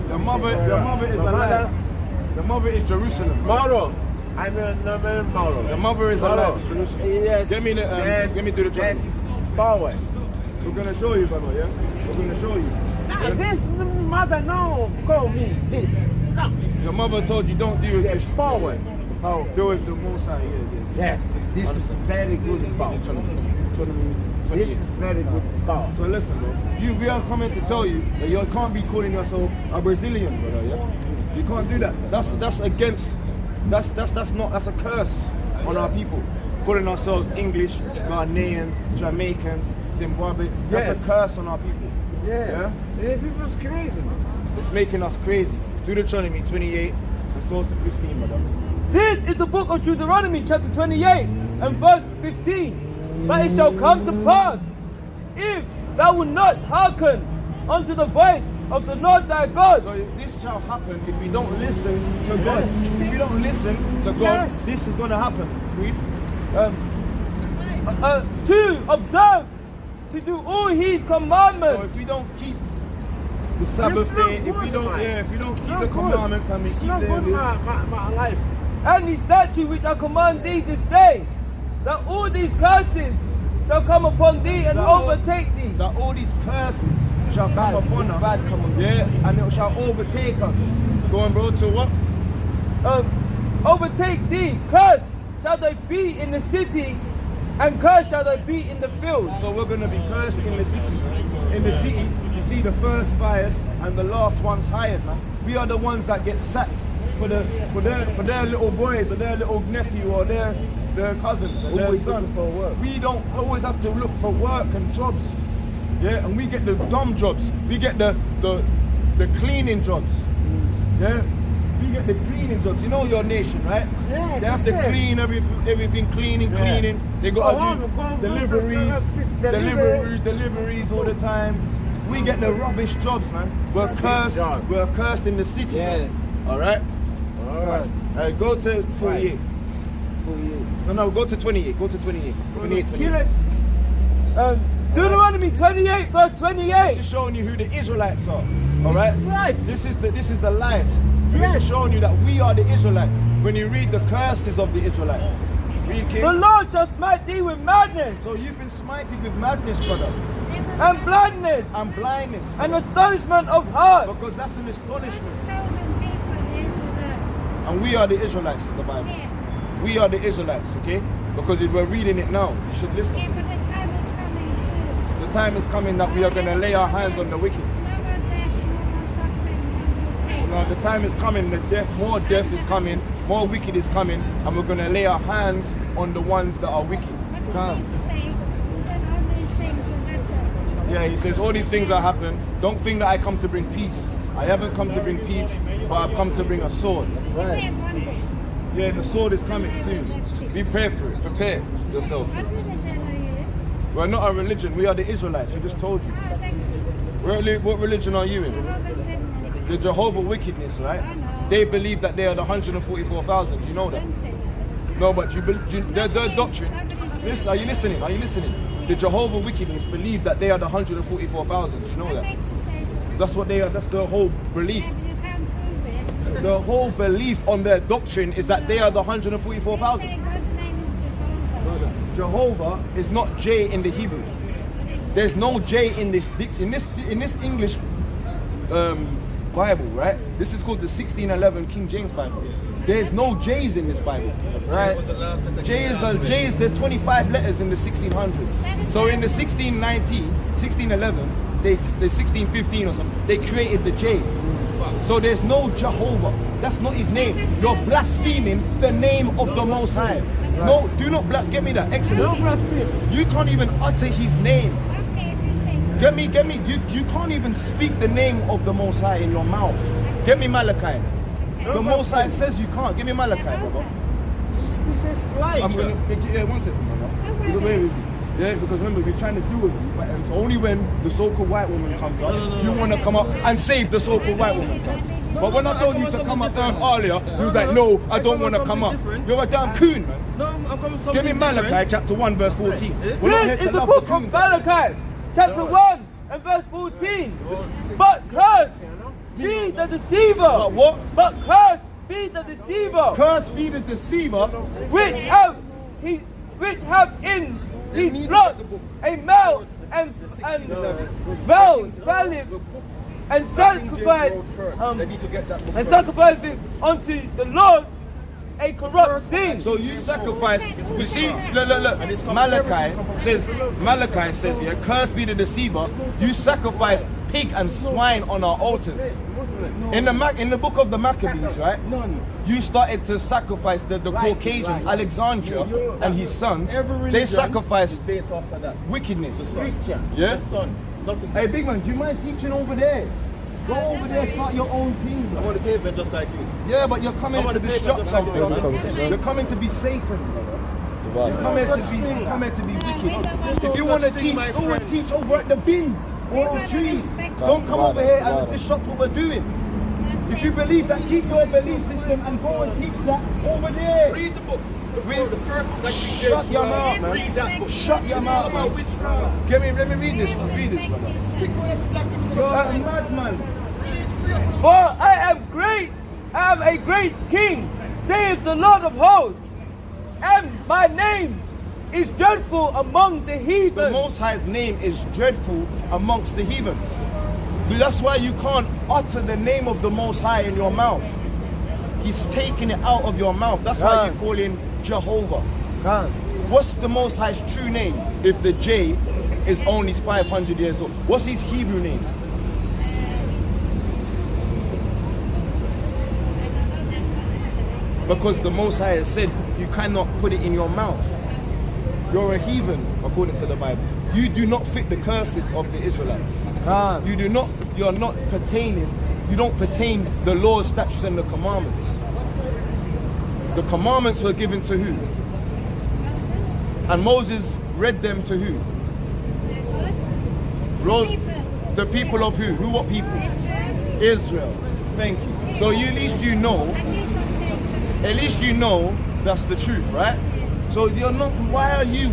Your mother is my mother. alive. The mother is Jerusalem. Mauro. I'm a number Mauro. The mother is Mauro. alive. Jerusalem. Yes. Get me the yes. get me do the Yes. trick. Power. We're gonna show you, brother. Yeah. We're gonna show you. Nah, this mother no call me this. No. Your mother told you don't deal with Yes. Christians. Power. Deal with the Most High. Yeah. Yes. This is very good power. This is very good power. So listen, bro. We are coming to tell you that you can't be calling yourself a Brazilian, brother. Yeah. You can't do that. That's against. That's a curse on our people. Calling ourselves English, Ghanaians, Jamaicans, Zimbabwe. That's Yes. a curse on our people. Yeah. People's crazy, man. It's making us crazy. Deuteronomy 28. Let's go to 15, brother. This is the book of Deuteronomy, chapter 28, and verse 15. But it shall come to pass, if thou wilt not hearken unto the voice of the Lord thy God. So this shall happen if we don't listen to God. If we don't listen to God, Yes. this is going to happen. Read. To observe, to do all his So commandments, if we don't keep the Sabbath not day, if we good, don't, man. if we don't keep Not the good. commandments and we It's keep not doing good, this, my life. and his statute which I command thee this day, that all these curses shall come upon thee and that all- overtake thee. that all these curses shall come upon us. Yeah, and it shall overtake us. Go on, bro, to what? Overtake thee, cursed shall they be in the city, and cursed shall they be in the field. So we're going to be cursed in the city. In the city, you see the first fired and the last ones hired, man. We are the ones that get sacked for their little boys or their little nephew or their cousins or their son. We don't always have to look for work and jobs. Yeah, and we get the dumb jobs. We get the cleaning jobs. Yeah, we get the cleaning jobs. You know your nation, right? Yeah, they have to that's it. clean everything, cleaning. They got to do deliveries all the time. We get the rubbish jobs, man. We're cursed. We're cursed in the city. Yes. All right. Go to 48. No, go to 28. Go to 28. 28. Kill it. Deuteronomy 28, verse This 28. is showing you who the Israelites are. All right. This is life. This is the life. This is showing you that we are the Israelites. When you read the curses of the Israelites, read, King. The Lord shall smite thee with madness, So you've been smited with madness, brother, and blindness, and blindness, and astonishment of heart. because that's an astonishment. Chosen people, the Israelites. And we are the Israelites in the Bible. We are the Israelites, okay? Because if we're reading it now, you should listen. Yeah, but the time is coming soon. The time is coming that we are going to lay our hands on the wicked. No more death, no more suffering, no more pain. The time is coming, more death is coming, more wicked is coming, and we're going to lay our hands on the ones that are wicked. What did Jesus say? He said all these things will happen. Yeah, he says all these things are happening. Don't think that I come to bring peace. I haven't come to bring peace, but I've come to bring a sword. Right. Yeah, the sword is coming soon. Be prepared for it. Prepare yourself. What religion are you? We're not a religion. We are the Israelites. We just told you. Oh, thank you. What religion are you in? Jehovah's Witness. The Jehovah Wickedness, right? I know. They believe that they are the 144,000. You know that? Don't say that. No, but their doctrine. Listen, are you listening? Are you listening? The Jehovah Wickedness believe that they are the 144,000. You know What that? makes you say that? That's what they are. That's the whole belief. Yeah, but you can't prove it. The whole belief on their doctrine is that they are the They 144,000. say God's name is Jehovah. Jehovah is not J in the Hebrew. What is it? There's no J in this English Bible, right? This is called the 1611 King James Bible. There's no J's in this Bible, right? J's. There's 25 letters in the 1600s. So in the 1611, the 1615 or something, they created the J. So there's no Jehovah. That's not his name. You're blaspheming the name of the Most High. No, do not blaspheme. Get me that. Excellent. You can't even utter his name. Okay, if you say so. Get me. You can't even speak the name of the Most High in your mouth. Get me Malachi. The Most High says you can't. Give me Malachi, brother. This is right. I'm gonna, yeah, one second, brother. Because wait, yeah, because remember, we're trying to deal with you, but it's only when the so-called white woman comes up, you want to come up and save the so-called white woman. But when I told you to come up earlier, you was like, no, I don't want to come up. You're a damn coon, man. No, I'm coming Give me Malachi chapter 1 verse 14. We're not here This to is the love book of coons. Malachi, chapter 1 and verse 14. But cursed be the deceiver. But what? But cursed be the deceiver. Cursed be the deceiver. Which have in his flock a male and valid and sacrifice it unto the Lord a corrupt thing. So you sacrifice. You see, look. Malachi says, yeah, cursed be the deceiver. You sacrifice pig and swine on our altars. In the book of the Maccabees, right? You started to sacrifice the Caucasians, Alexandria and his sons. They sacrificed based after that. wickedness. Christian. Yeah? Son. Nothing. Hey, big man, do you mind teaching over there? Go over there, start your own team. I'm on the pavement just like you. Yeah, but you're coming to disrupt something, man. You're coming to be Satan, brother. You're coming to be wicked. If you want to teach, go and teach over at the bins or the trees. Don't come over here and disrupt what we're doing. If you believe that, keep your belief system and go and teach that over there. Read the book. The first book that you Shut your mouth, man. Read that book. Shut your mouth, man. Let me read this, brother. You're a madman. For I am great, I am a great king, saith the Lord of hosts, and my name is dreadful among the The heathen. Most High's name is dreadful amongst the heathens. That's why you can't utter the name of the Most High in your mouth. He's taking it out of your mouth. That's why you call him Jehovah. What's the Most High's true name if the J is only 500 years old? What's his Hebrew name? Because the Most High has said you cannot put it in your mouth. You're a heathen, according to the Bible. You do not fit the curses of the Israelites. You're not pertaining, you don't pertain the laws, statutes, and the commandments. The commandments were given to who? And Moses read them to who? The people of who? Who, what people? Israel. Thank you. So at least you know that's the truth, right? So you're not, why are you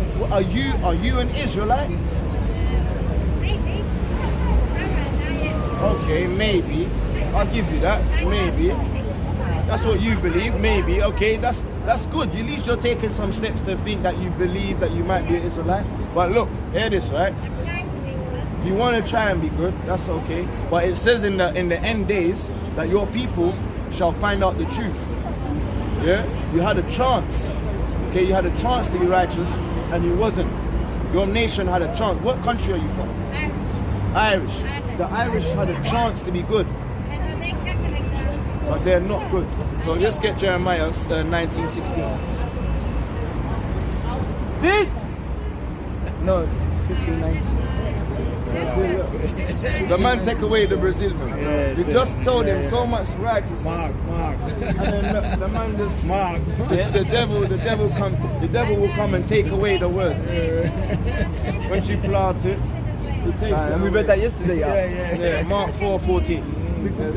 an Israelite? Maybe. Okay, maybe. I'll give you that, maybe. That's what you believe, maybe. Okay, that's good. At least you're taking some steps to think that you believe that you might be an Israelite. But look, hear this, right? I'm trying to be good. You want to try and be good, that's okay. But it says in the end days that your people shall find out the truth. Yeah? You had a chance. Okay, you had a chance to be righteous and you wasn't. Your nation had a chance. What country are you from? Irish. Irish. The Irish had a chance to be good, I know they're Catholic now. but they're not good. So let's get Jeremiah 19:16. This, no, 15:19. The man take away the Brazil, man. You just told him so much righteousness. Mark. And then the man just Mark. the devil will come and take away the word. When she plants it, he takes it And we read that yesterday. Yeah, Mark 4:14. This is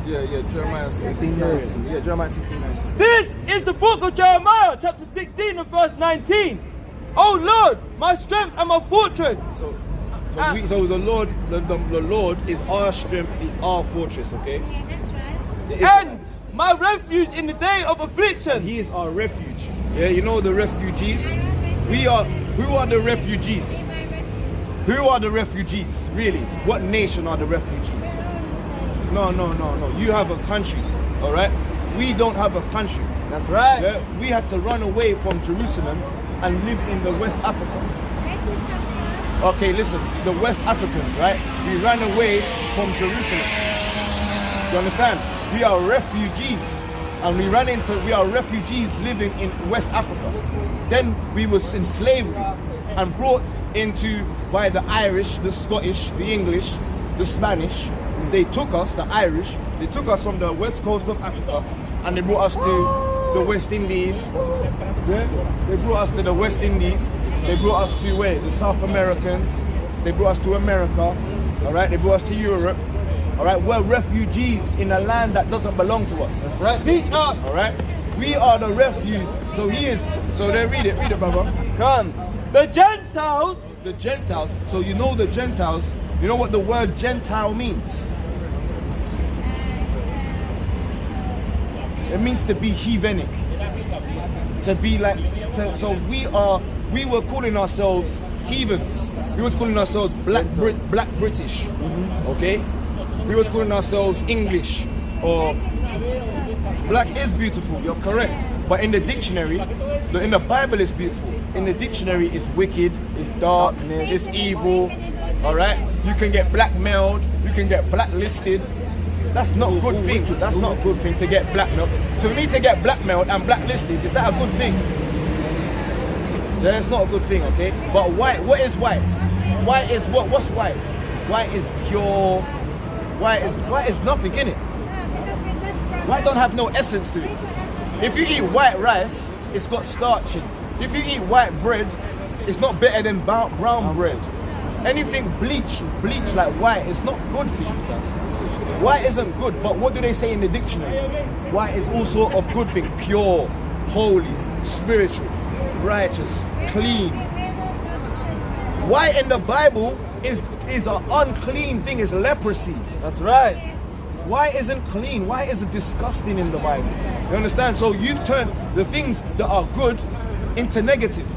Yeah, Jeremiah 16:19. Yeah, Jeremiah 16:19. This is the book of Jeremiah, chapter 16 and verse 19. Oh Lord, my strength and my fortress. So the Lord is our strength, is our fortress, okay? Yeah, that's right. And my refuge in the day of affliction. He is our refuge. Yeah, you know the refugees? Who are the refugees? Who are the refugees? Really? What nation are the refugees? No. You have a country, all right? We don't have a country. That's right. Yeah? We had to run away from Jerusalem and live in the West Africa. Okay, listen, the West Africans, right? We ran away from Jerusalem. Do you understand? We are refugees. And we are refugees living in West Africa. Then we was in slavery and brought into by the Irish, the Scottish, the English, the Spanish. They took us, the Irish, they took us from the west coast of Africa and they brought us to the West Indies. Yeah? They brought us to the West Indies. They brought us to where? The South Americans. They brought us to America. All right. They brought us to Europe. All right. We're refugees in a land that doesn't belong to us. That's right. Teach up. All right. We are the refuge. So he is. So they read it, brother. Come. The Gentiles. The Gentiles. So you know the Gentiles. You know what the word Gentile means? It means to be heathenic. To be like. So we were calling ourselves heathens. We was calling ourselves black British. Okay? We was calling ourselves English or black is beautiful, you're correct. But in the dictionary, in the Bible it's beautiful. In the dictionary it's wicked, it's dark, it's evil. Alright? You can get blackmailed, you can get blacklisted. That's not a good thing. That's not a good thing to get blackmailed. To me to get blackmailed and blacklisted, is that a good thing? Yeah, it's not a good thing, okay? But white, what is white? White is what? What's white? White is pure. White is nothing in it. White don't have no essence to it. If you eat white rice, it's got starch in it. If you eat white bread, it's not better than brown bread. Anything bleach like white is not good for you. White isn't good, but what do they say in the dictionary? White is also a good thing, pure, holy, spiritual, righteous, clean. White in the Bible is an unclean thing, is leprosy. That's right. White isn't clean. White is disgusting in the Bible. You understand? So you've turned the things that are good into negative.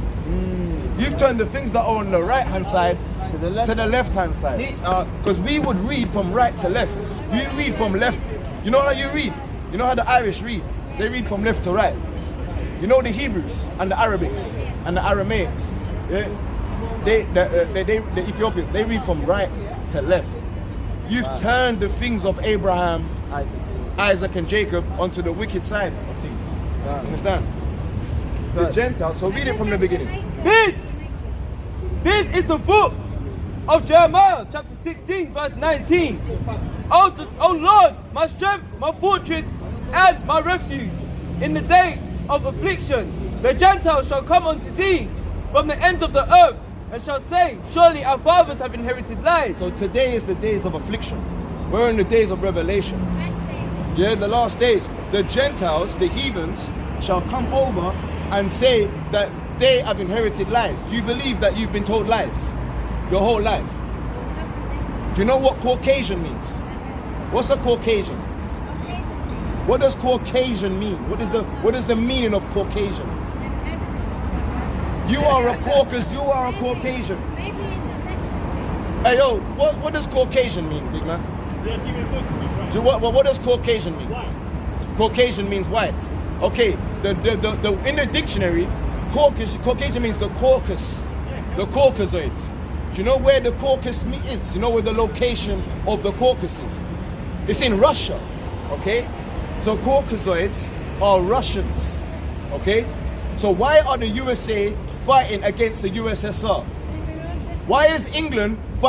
You've turned the things that are on the right hand side to the left hand side. Because we would read from right to left. You read from left. You know how you read? You know how the Irish read? They read from left to right. You know the Hebrews and the Arabics and the Aramaics. Yeah? The Ethiopians, they read from right to left. You've turned the things of Abraham, Isaac and Jacob onto the wicked side of things. Understand? The Gentiles, so read it from the beginning. This is the book of Jeremiah, chapter 16, verse 19. Oh Lord, my strength, my fortress, and my refuge. In the day of affliction, the Gentiles shall come unto thee from the ends of the earth, and shall say, surely our fathers have inherited lies. So today is the days of affliction. We're in the days of revelation. Yeah, the last days. The Gentiles, the heathens, shall come over and say that they have inherited lies. Do you believe that you've been told lies your whole life? Do you know what Caucasian means? What's a Caucasian? What does Caucasian mean? What is the meaning of Caucasian? You are a Caucasian. You are a Caucasian. Maybe in the dictionary. Hey yo, what does Caucasian mean, big man? What does Caucasian mean? Caucasian means white. Okay, in the dictionary, Caucasian means the caucus, the Caucasoids. Do you know where the Caucasus is? You know where the location of the Caucasus is? It's in Russia, okay? So Caucasoids are Russians, okay? So why are the USA fighting against the USSR? Why is England